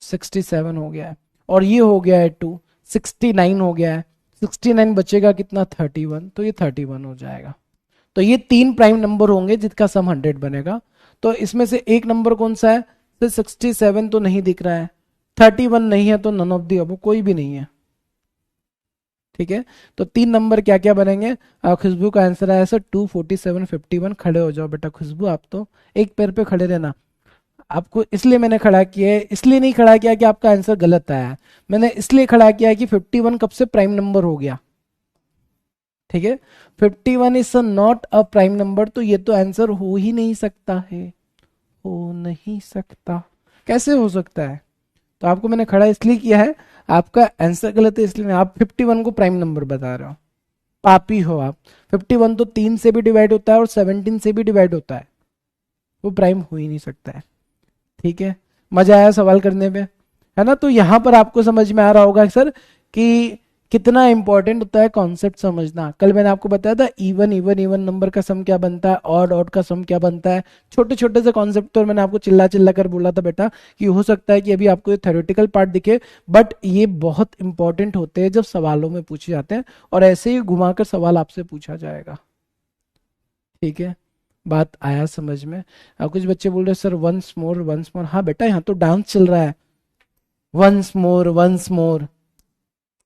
67 हो गया है, और ये हो गया है 2, 69 हो गया है, 69 बचेगा कितना? 31, तो ये 31 हो जाएगा। तो ये 3 प्राइम नंबर होंगे जिसका सम 100 बनेगा। तो इसमें से एक नंबर कौन सा है? तो 67 तो नहीं दिख रहा है, 31 नहीं है, तो नन ऑफ दी अबव, कोई भी नहीं है। ठीक है, तो 3 नंबर क्या क्या बनेंगे? खुशबू का आंसर आया सर 2, 47, 51। खड़े हो जाओ बेटा खुशबू, आप तो एक पैर पे खड़े रहना। आपको इसलिए मैंने खड़ा किया है, इसलिए नहीं खड़ा किया कि आपका आंसर गलत आया है, मैंने इसलिए खड़ा किया है कि 51 कब से प्राइम नंबर हो गया। ठीक है, 51 is not a prime number, तो ये तो आंसर हो ही नहीं सकता है, हो नहीं सकता। कैसे हो सकता है? तो आपको मैंने खड़ा इसलिए किया है, आपका आंसर गलत है इसलिए नहीं, आप 51 को प्राइम नंबर बता रहे हो, पापी हो आप। 51 तो 3 से भी डिवाइड होता है और 17 से भी डिवाइड होता है, वो प्राइम हो ही नहीं सकता है। ठीक है, मजा आया सवाल करने में, है ना? तो यहां पर आपको समझ में आ रहा होगा सर कि कितना इंपॉर्टेंट होता है कॉन्सेप्ट समझना। कल मैंने आपको बताया था इवन इवन इवन नंबर का सम क्या बनता है, ऑड ऑड का सम क्या बनता है, छोटे छोटे से कॉन्सेप्ट। और मैंने आपको चिल्ला चिल्ला कर बोला था बेटा कि हो सकता है कि अभी आपको ये थ्योरेटिकल पार्ट दिखे, बट ये बहुत इंपॉर्टेंट होते हैं जब सवालों में पूछे जाते हैं, और ऐसे ही घुमाकर सवाल आपसे पूछा जाएगा। ठीक है, बात आया समझ में? कुछ बच्चे बोल रहे sir once more once more. हाँ बेटा, यहाँ तो डांस चल रहा है, वंस मोर वंस मोर।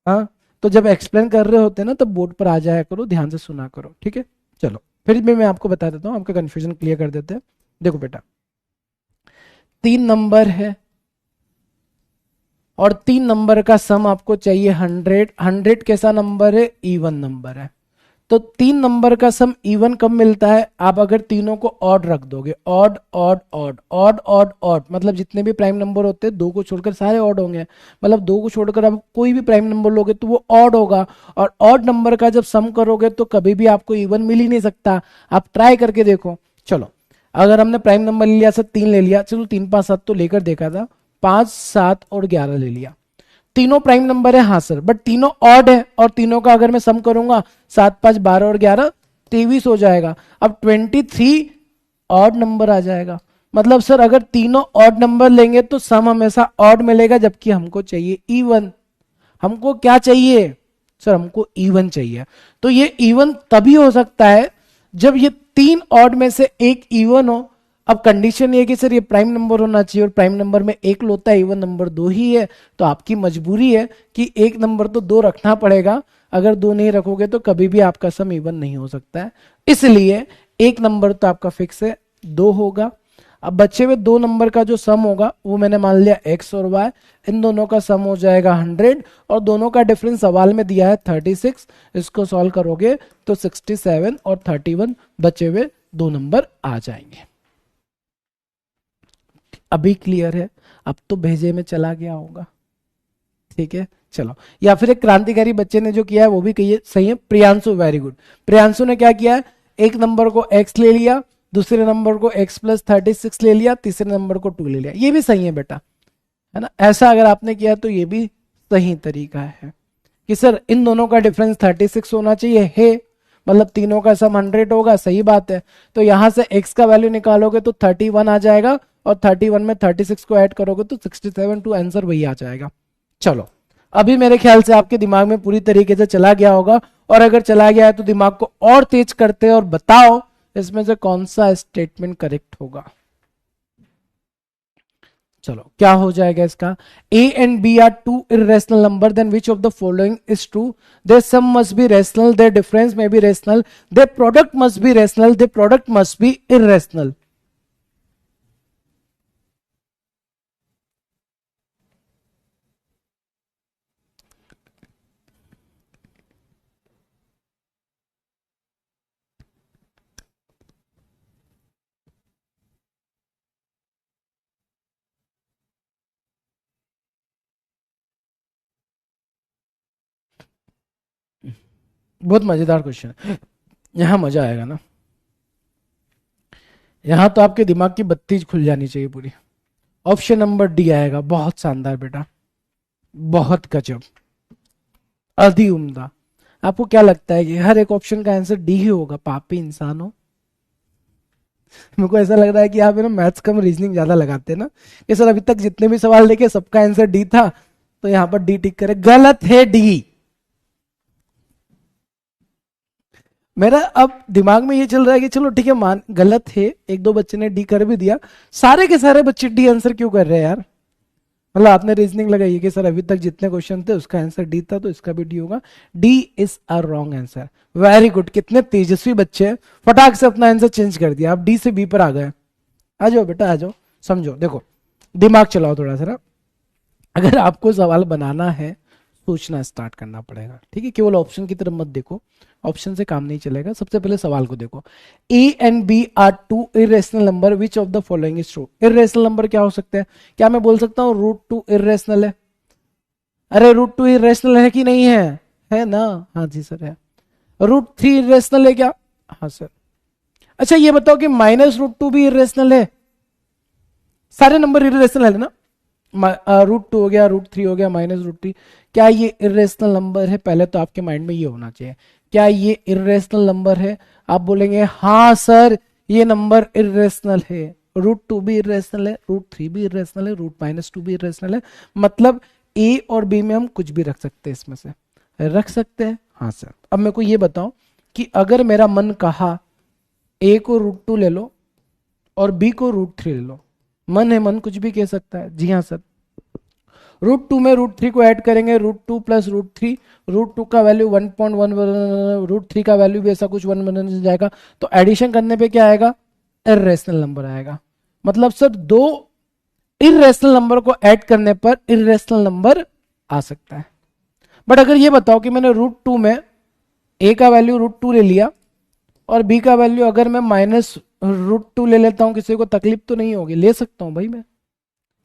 हाँ, तो जब एक्सप्लेन कर रहे होते हैं ना तब बोर्ड पर आ जाया करो, ध्यान से सुना करो। ठीक है, चलो फिर भी मैं आपको बता देता हूँ, आपका कंफ्यूजन क्लियर कर देते हैं। देखो बेटा, 3 नंबर है और 3 नंबर का सम आपको चाहिए 100। 100 कैसा नंबर है? इवन नंबर है। तो 3 नंबर का सम इवन कब मिलता है? आप अगर तीनों को ऑड रख दोगे, odd odd odd odd odd odd, मतलब जितने भी प्राइम नंबर होते हैं 2 को छोड़कर सारे ऑड होंगे, मतलब 2 को छोड़कर आप कोई भी प्राइम नंबर लोगे तो वो ऑड होगा। और ऑड नंबर का जब सम करोगे तो कभी भी आपको इवन मिल ही नहीं सकता। आप ट्राई करके देखो। चलो, अगर हमने प्राइम नंबर ले लिया सर 3 ले लिया, चलो 3 5 7 तो लेकर देखा था, 5, 7 और 11 ले लिया। तीनों प्राइम नंबर है, हाँ सर, बट तीनों ऑड है और तीनों का अगर मैं सम करूंगा 7, 5, 12 और 11 23 हो जाएगा। अब 23 ऑड नंबर आ जाएगा। मतलब सर अगर तीनों ऑड नंबर लेंगे तो सम हमेशा ऑड मिलेगा, जबकि हमको चाहिए इवन। हमको क्या चाहिए सर? हमको इवन चाहिए। तो ये इवन तभी हो सकता है जब ये 3 ऑड में से एक इवन हो। अब कंडीशन ये कि सर ये प्राइम नंबर होना चाहिए और प्राइम नंबर में एक लोता है, इवन नंबर 2 ही है, तो आपकी मजबूरी है कि एक नंबर तो 2 रखना पड़ेगा। अगर 2 नहीं रखोगे तो कभी भी आपका सम इवन नहीं हो सकता है। इसलिए एक नंबर तो आपका फिक्स है, 2 होगा। अब बचे हुए 2 नंबर का जो सम होगा वो मैंने मान लिया x और y, इन दोनों का सम हो जाएगा 100 और दोनों का डिफरेंस सवाल में दिया है 36। इसको सॉल्व करोगे तो 67 और 31 बचे हुए 2 नंबर आ जाएंगे। अभी क्लियर है? अब तो भेजे में चला गया होगा, ठीक है। चलो, या फिर एक क्रांतिकारी बच्चे ने जो किया है वो भी कहिए सही है, प्रियांशु, वेरी गुड। प्रियांशु ने क्या किया है, एक नंबर को x ले लिया, दूसरे नंबर को x प्लस 36 ले लिया, तीसरे नंबर को 2 ले लिया। ये भी सही है बेटा, है ना। ऐसा अगर आपने किया तो ये भी सही तरीका है कि सर इन दोनों का डिफरेंस 36 होना चाहिए है, मतलब तीनों का सम 100 होगा, सही बात है। तो यहां से x का वैल्यू निकालोगे तो 31 आ जाएगा और 31 में 36 को ऐड करोगे तो 67, टू आंसर वही आ जाएगा। चलो, अभी मेरे ख्याल से आपके दिमाग में पूरी तरीके से चला गया होगा, और अगर चला गया है तो दिमाग को और तेज करते हैं और बताओ इसमें से कौन सा स्टेटमेंट करेक्ट होगा। चलो, क्या हो जाएगा इसका? a and b are two irrational number, then which of the following is true? Their sum must be rational, their difference may be rational, their product must be rational, their product must be irrational. बहुत मजेदार question है, यहां मजा आएगा ना। यहां तो आपके दिमाग की बत्ती खुल जानी चाहिए पूरी। ऑप्शन नंबर डी आएगा, बहुत शानदार बेटा, बहुत गजब, अति उम्दा। आपको क्या लगता है कि हर एक ऑप्शन का आंसर डी ही होगा? पापी इंसान हो। मेरे को ऐसा लग रहा है कि आप ना मैथ्स कम रीजनिंग ज्यादा लगाते हैं ना, कि सर अभी तक जितने भी सवाल देखे सबका आंसर डी था, तो यहां पर डी टिक करे। गलत है डी। मेरा अब दिमाग में ये चल रहा है कि चलो ठीक है, मान गलत है, एक दो बच्चे ने डी कर भी दिया, सारे के सारे बच्चे डी आंसर क्यों कर रहे हैं यार? मतलब आपने रीजनिंग लगाई कि सर अभी तक जितने क्वेश्चन थे उसका आंसर डी था, तो इसका भी डी होगा। D is a wrong answer. Very good, कितने तेजस्वी बच्चे हैं, फटाक से अपना आंसर चेंज कर दिया, आप डी से बी पर आ गए। आ जाओ बेटा, आ जाओ, समझो, देखो दिमाग चलाओ थोड़ा सा ना। अगर आपको सवाल बनाना है, सोचना स्टार्ट करना पड़ेगा, ठीक है। केवल ऑप्शन की तरफ मत देखो, ऑप्शन से काम नहीं चलेगा। सबसे पहले सवाल को देखो, a and b are two irrational number, which of the following is true? Irrational number क्या हो सकते हैं? क्या मैं बोल सकता हूं √2 इरेशनल है? अरे √2 इरेशनल है कि नहीं है? है ना, हाँ जी सर है। √3 इरेशनल है क्या? हाँ सर। अच्छा ये बताओ कि -√2 भी इरेशनल है? सारे नंबर इरेशनल है ना? √2 हो गया, √3 हो गया, -√3, क्या ये इरेशनल नंबर है? पहले तो आपके माइंड में ये होना चाहिए, क्या ये इरेशनल नंबर है? आप बोलेंगे हाँ सर ये नंबर इरेशनल है। √2 भी इरेशनल है, √3 भी इरेशनल है, √-2 भी इरेशनल है। मतलब ए और बी में हम कुछ भी रख सकते हैं, इसमें से रख सकते हैं। हाँ सर। अब मेरे को ये बताओ कि अगर मेरा मन कहा ए को √2 ले लो और बी को √3 ले लो, मन है, मन कुछ भी कह सकता है। जी हाँ सर। √2 में √3 को ऐड करेंगे, √2 प्लस √3, √2 का वैल्यू 1.1, √3 का वैल्यू भी ऐसा कुछ 1 बन जाएगा। तो एडिशन करने पे क्या आएगा? इर्रेशनल नंबर आएगा। मतलब सर दो इर्रेशनल नंबर को ऐड करने पर इर्रेशनल नंबर आ सकता है। बट अगर ये बताओ कि मैंने √2 में ए का वैल्यू √2 ले लिया और बी का वैल्यू अगर मैं -√2 ले लेता हूं, किसी को तकलीफ तो नहीं होगी? ले सकता हूं भाई मैं,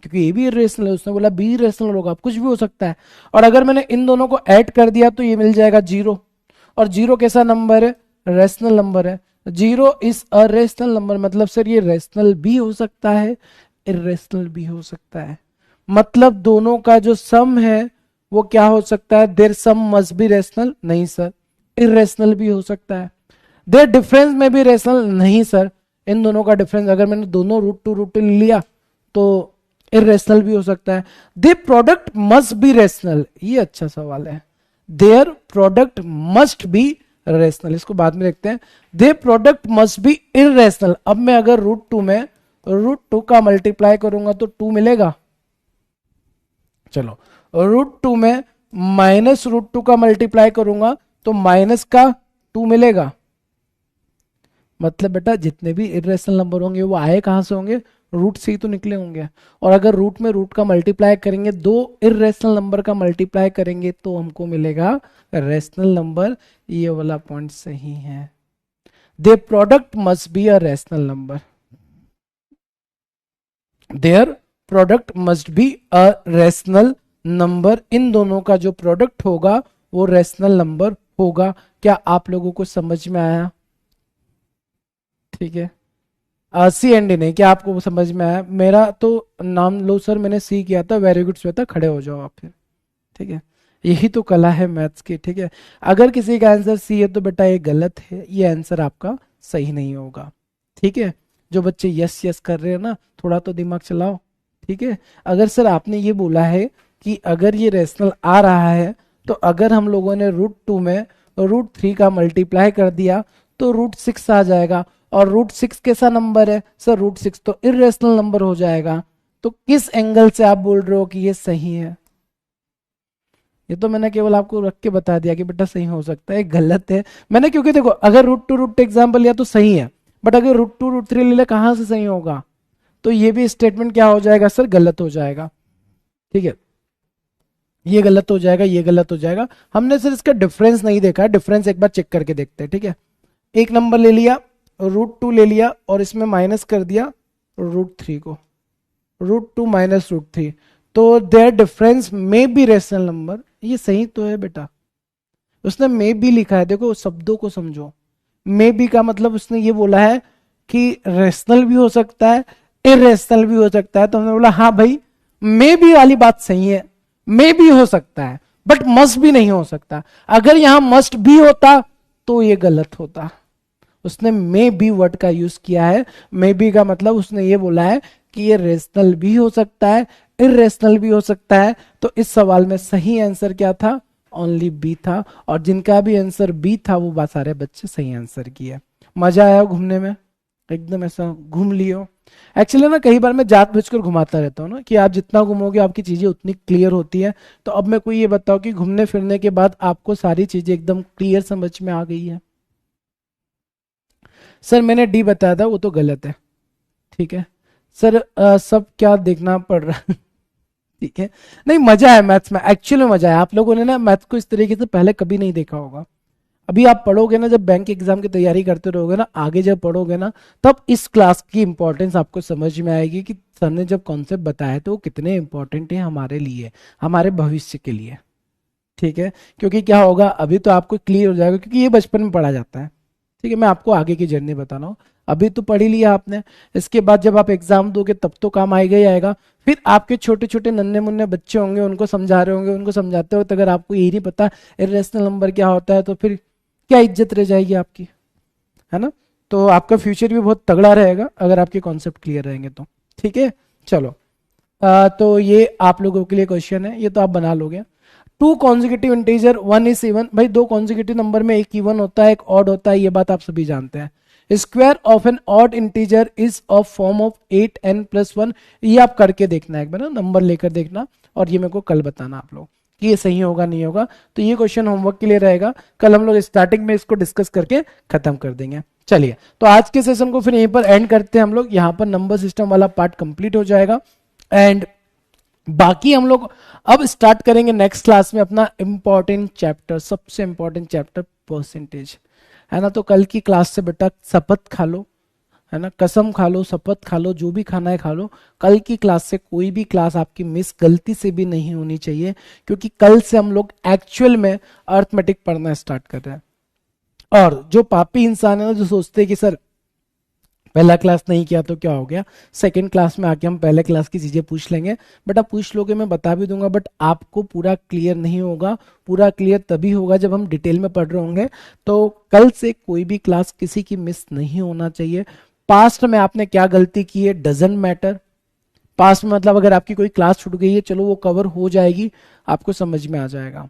क्योंकि ए भी इरेशनल है, उसने बोला बी इरेशनल होगा, कुछ भी हो सकता है। और अगर मैंने इन दोनों को ऐड कर दिया तो ये मिल जाएगा 0, और 0 कैसा नंबर है? रेशनल नंबर है। 0 इज अ रेशनल नंबर, मतलब सर ये रेशनल भी हो सकता है, इरेशनल भी हो सकता है। मतलब दोनों का जो सम है वो क्या हो सकता है, there some must be rational, नहीं सर, इरेशनल भी हो सकता है। देयर डिफरेंस में भी रेशनल, नहीं सर, इन दोनों का डिफरेंस अगर मैंने दोनों रूट टू लिया तो इरेशनल भी हो सकता है। They product must be rational, ये अच्छा सवाल है। There product must be rational, इसको बाद में देखते हैं। दे प्रोडक्ट मस्ट बी इरेशनल, अब मैं अगर रूट टू का मल्टीप्लाई करूंगा तो 2 मिलेगा। चलो रूट 2 में -√2 का मल्टीप्लाई करूंगा तो माइनस का 2 मिलेगा। मतलब बेटा जितने भी इरेशनल नंबर होंगे वो आए कहां से होंगे, रूट से ही तो निकले होंगे। और अगर रूट में रूट का मल्टीप्लाई करेंगे, दो इरेशनल नंबर का मल्टीप्लाई करेंगे तो हमको मिलेगा रेशनल नंबर। ये वाला पॉइंट सही है। They product must be a rational number, their product must be a rational number, इन दोनों का जो प्रोडक्ट होगा वो रेशनल नंबर होगा। क्या आप लोगों को समझ में आया? ठीक है, सी एंड डी नहीं, क्या आपको समझ में आया? मेरा तो नाम लो सर, मैंने सी किया था, वेरी गुड श्वेता, खड़े हो जाओ आप फिर। ठीक है, यही तो कला है मैथ्स की। ठीक है, अगर किसी का आंसर सी है तो बेटा ये गलत है, ये आंसर आपका सही नहीं होगा। ठीक है, जो बच्चे यस यस कर रहे हैं ना, थोड़ा तो दिमाग चलाओ। ठीक है, अगर सर आपने ये बोला है कि अगर ये रेशनल आ रहा है तो अगर हम लोगों ने रूट 2 में रूट 3 का मल्टीप्लाई कर दिया तो रूट 6 आ जाएगा। और रूट 6 कैसा नंबर है सर, रूट 6 तो इरेशनल नंबर हो जाएगा। तो किस एंगल से आप बोल रहे हो कि ये सही है? ये तो मैंने केवल आपको रख के बता दिया कि बेटा सही हो सकता है, गलत है मैंने, क्योंकि देखो अगर रूट एग्जाम्पल लिया तो सही है, बट अगर रूट 3 ले ले कहां से सही होगा? तो ये भी स्टेटमेंट क्या हो जाएगा सर, गलत हो जाएगा। ठीक है, ये गलत हो जाएगा, ये गलत हो जाएगा। हमने सर इसका डिफरेंस नहीं देखा, डिफरेंस एक बार चेक करके देखते हैं। ठीक है, एक नंबर ले लिया, रूट 2 ले लिया और इसमें माइनस कर दिया रूट 3 को, रूट 2 माइनस रूट 3, तो देयर डिफरेंस में बी रेशनल नंबर। ये सही तो है बेटा, उसने मे बी लिखा है, देखो शब्दों को समझो। मे बी का मतलब उसने ये बोला है कि रेशनल भी हो सकता है, इरेशनल भी हो सकता है। तो हमने बोला हाँ भाई, मे बी वाली बात सही है, मे बी हो सकता है बट मस्ट भी नहीं हो सकता। अगर यहां मस्ट भी होता तो ये गलत होता। उसने मे बी वर्ड का यूज किया है। मे बी का मतलब उसने ये बोला है कि ये रेशनल भी हो सकता है, इरेशनल भी हो सकता है। तो इस सवाल में सही आंसर क्या था, ओनली बी था। और जिनका भी आंसर बी था वो बात सारे बच्चे सही आंसर किए। मजा आया घूमने में, एकदम ऐसा घूम लियो। एक्चुअली ना कई बार मैं जानबूझकर घुमाता रहता हूँ ना, कि आप जितना घूमोगे आपकी चीजें उतनी क्लियर होती है। तो अब मैं कोई ये बताओ कि घूमने फिरने के बाद आपको सारी चीजें एकदम क्लियर समझ में आ गई है? सर मैंने डी बताया था वो तो गलत है। ठीक है सर, सब क्या देखना पड़ रहा है? ठीक है, नहीं मजा है मैथ्स में, एक्चुअली मजा है। आप लोगों ने ना मैथ्स को इस तरीके से पहले कभी नहीं देखा होगा। अभी आप पढ़ोगे ना, जब बैंक एग्जाम की तैयारी करते रहोगे ना, आगे जब पढ़ोगे ना, तब इस क्लास की इंपॉर्टेंस आपको समझ में आएगी कि सर ने जब कॉन्सेप्ट बताया तो वो कितने इंपॉर्टेंट है हमारे लिए, हमारे भविष्य के लिए। ठीक है, क्योंकि क्या होगा अभी तो आपको क्लियर हो जाएगा, क्योंकि ये बचपन में पढ़ा जाता है। ठीक है, मैं आपको आगे की जर्नी बता रहा हूँ। अभी तो पढ़ ही लिया आपने, इसके बाद जब आप एग्जाम दोगे तब तो काम आएगा ही आएगा। फिर आपके छोटे छोटे नन्हे मुन्ने बच्चे होंगे, उनको समझा रहे होंगे, उनको समझाते हो तो अगर आपको यही नहीं पता इरेशनल नंबर क्या होता है तो फिर क्या इज्जत रह जाएगी आपकी, है ना? तो आपका फ्यूचर भी बहुत तगड़ा रहेगा अगर आपके कॉन्सेप्ट क्लियर रहेंगे तो। ठीक है, चलो तो ये आप लोगों के लिए क्वेश्चन है, ये तो आप बना लोगे। Two consecutive integer 1 is even, भाई दो कॉन्जिक्यूटिव नंबर में एक इवन होता है एक ऑड होता है, ये बात आप सभी जानते हैं। Square of an odd integer is of form of 8n+1, ये आप करके देखना है एक बार ना, नंबर लेकर देखना, और ये मेरे को कल बताना आप लोग कि ये सही होगा नहीं होगा। तो ये क्वेश्चन होमवर्क के लिए रहेगा, कल हम लोग स्टार्टिंग में इसको डिस्कस करके खत्म कर देंगे। चलिए, तो आज के सेशन को फिर यहीं पर एंड करते हैं हम लोग, यहाँ पर नंबर सिस्टम वाला पार्ट कंप्लीट हो जाएगा। एंड बाकी हम लोग अब स्टार्ट करेंगे नेक्स्ट क्लास में अपना इंपॉर्टेंट चैप्टर, सबसे इंपॉर्टेंट चैप्टर परसेंटेज, है ना? तो कल की क्लास से बेटा शपथ खा लो, है ना, कसम खा लो, शपथ खा लो, जो भी खाना है खा लो, कल की क्लास से कोई भी क्लास आपकी मिस गलती से भी नहीं होनी चाहिए, क्योंकि कल से हम लोग एक्चुअल में अर्थमेटिक पढ़ना स्टार्ट कर रहे हैं। और जो पापी इंसान है ना, जो सोचते हैं कि सर पहला क्लास नहीं किया तो क्या हो गया, सेकंड क्लास में आके हम पहले क्लास की चीजें पूछ लेंगे। बट आप पूछ लोगे, मैं बता भी दूंगा, बट आपको पूरा क्लियर नहीं होगा। पूरा क्लियर तभी होगा जब हम डिटेल में पढ़ रहे होंगे। तो कल से कोई भी क्लास किसी की मिस नहीं होना चाहिए। पास्ट में आपने क्या गलती की है डजेंट मैटर। पास्ट में मतलब अगर आपकी कोई क्लास छूट गई है, चलो वो कवर हो जाएगी, आपको समझ में आ जाएगा।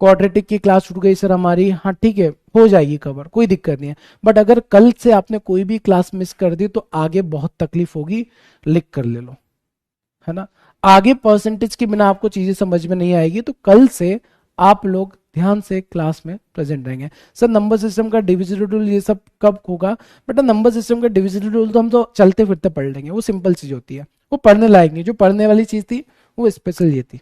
क्वाड्रेटिक की क्लास छूट गई सर हमारी, हाँ ठीक है, हो जाएगी कवर, कोई दिक्कत नहीं है। बट अगर कल से आपने कोई भी क्लास मिस कर दी तो आगे बहुत तकलीफ होगी, लिख कर ले लो, है ना। आगे परसेंटेज के बिना आपको चीजें समझ में नहीं आएगी, तो कल से आप लोग ध्यान से क्लास में प्रेजेंट रहेंगे। सर नंबर सिस्टम का डिविजिबल रूल ये सब कब होगा? बेटा नंबर सिस्टम का डिविजिबल रूल तो हम तो चलते फिरते पढ़ लेंगे, वो सिंपल चीज होती है, वो पढ़ने लायक नहीं। जो पढ़ने वाली चीज थी वो स्पेशल ये थी,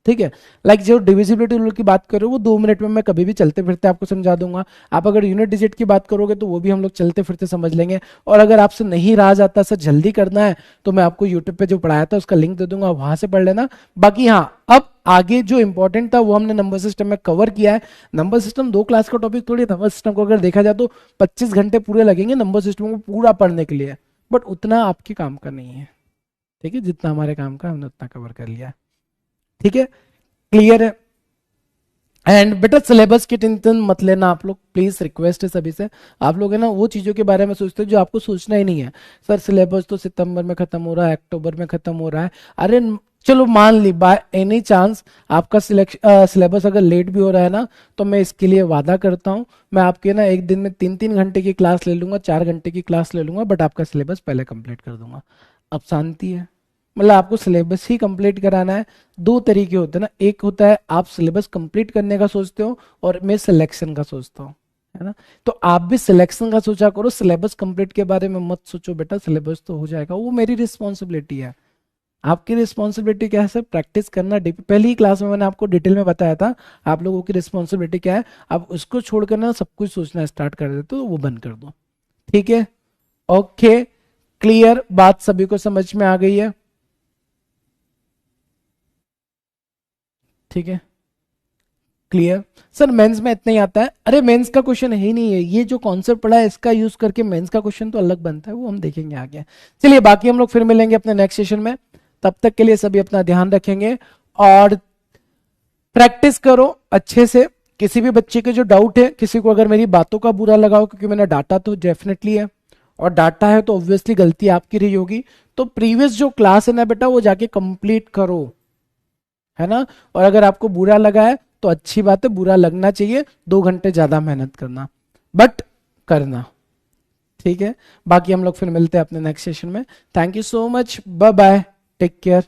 ठीक है। लाइक जो डिविजिबिलिटी रूल की बात करो वो 2 मिनट में मैं कभी भी चलते फिरते आपको समझा दूंगा। आप अगर यूनिट डिजिट की बात करोगे तो वो भी हम लोग चलते फिरते समझ लेंगे। और अगर आपसे नहीं रहा जाता, सर जल्दी करना है, तो मैं आपको यूट्यूब पे जो पढ़ाया था उसका लिंक दे दूंगा, वहां से पढ़ लेना। बाकी हाँ, अब आगे जो इंपॉर्टेंट था वो हमने नंबर सिस्टम में कवर किया है। नंबर सिस्टम 2 क्लास का टॉपिक थोड़ी, नंबर सिस्टम को अगर देखा जाए तो 25 घंटे पूरे लगेंगे नंबर सिस्टम को पूरा पढ़ने के लिए, बट उतना आपके काम का नहीं है, ठीक है। जितना हमारे काम का हमने उतना कवर कर लिया, ठीक है, क्लियर है। एंड बेटा सिलेबस की टेंशन मत लेना आप लोग, प्लीज रिक्वेस्ट है सभी से। आप लोग है ना वो चीजों के बारे में सोचते हो जो आपको सोचना ही नहीं है। सर सिलेबस तो सितंबर में खत्म हो रहा है, अक्टूबर में खत्म हो रहा है। अरे चलो मान ली बाय एनी चांस आपका सिलेबस अगर लेट भी हो रहा है ना, तो मैं इसके लिए वादा करता हूँ, मैं आपके ना एक दिन में 3-3 घंटे की क्लास ले लूंगा, 4 घंटे की क्लास ले लूंगा, बट आपका सिलेबस पहले कंप्लीट कर दूंगा। अब शांति है, मतलब आपको सिलेबस ही कंप्लीट कराना है। 2 तरीके होते हैं ना, एक होता है आप सिलेबस कंप्लीट करने का सोचते हो और मैं सिलेक्शन का सोचता हूँ, है ना। तो आप भी सिलेक्शन का सोचा करो, सिलेबस कंप्लीट के बारे में मत सोचो बेटा, सिलेबस तो हो जाएगा, वो मेरी रिस्पॉन्सिबिलिटी है। आपकी रिस्पॉन्सिबिलिटी क्या है सर? प्रैक्टिस करना। पहली ही क्लास में मैंने आपको डिटेल में बताया था आप लोगों की रिस्पॉन्सिबिलिटी क्या है। आप उसको छोड़कर ना सब कुछ सोचना स्टार्ट कर देते हो, वो बंद कर दो, ठीक है। ओके, क्लियर, बात सभी को समझ में आ गई है? ठीक है, क्लियर। सर मेंस में इतना ही आता है, अरे मेंस का क्वेश्चन है ही नहीं है, ये जो कॉन्सेप्ट पढ़ा है इसका यूज करके मेंस का क्वेश्चन तो अलग बनता है, वो हम देखेंगे आगे। चलिए बाकी हम लोग फिर मिलेंगे अपने नेक्स्ट सेशन में, तब तक के लिए सभी अपना ध्यान रखेंगे और प्रैक्टिस करो अच्छे से। किसी भी बच्चे के जो डाउट है, किसी को अगर मेरी बातों का बुरा लगा हो, क्योंकि मैंने डाटा तो डेफिनेटली है और डाटा है तो ऑब्वियसली गलती आपकी रही होगी, तो प्रीवियस जो क्लास है ना बेटा वो जाके कंप्लीट करो, है ना। और अगर आपको बुरा लगा है तो अच्छी बात है, बुरा लगना चाहिए, 2 घंटे ज्यादा मेहनत करना, बट करना, ठीक है। बाकी हम लोग फिर मिलते हैं अपने नेक्स्ट सेशन में। Thank you so much, bye bye, take care.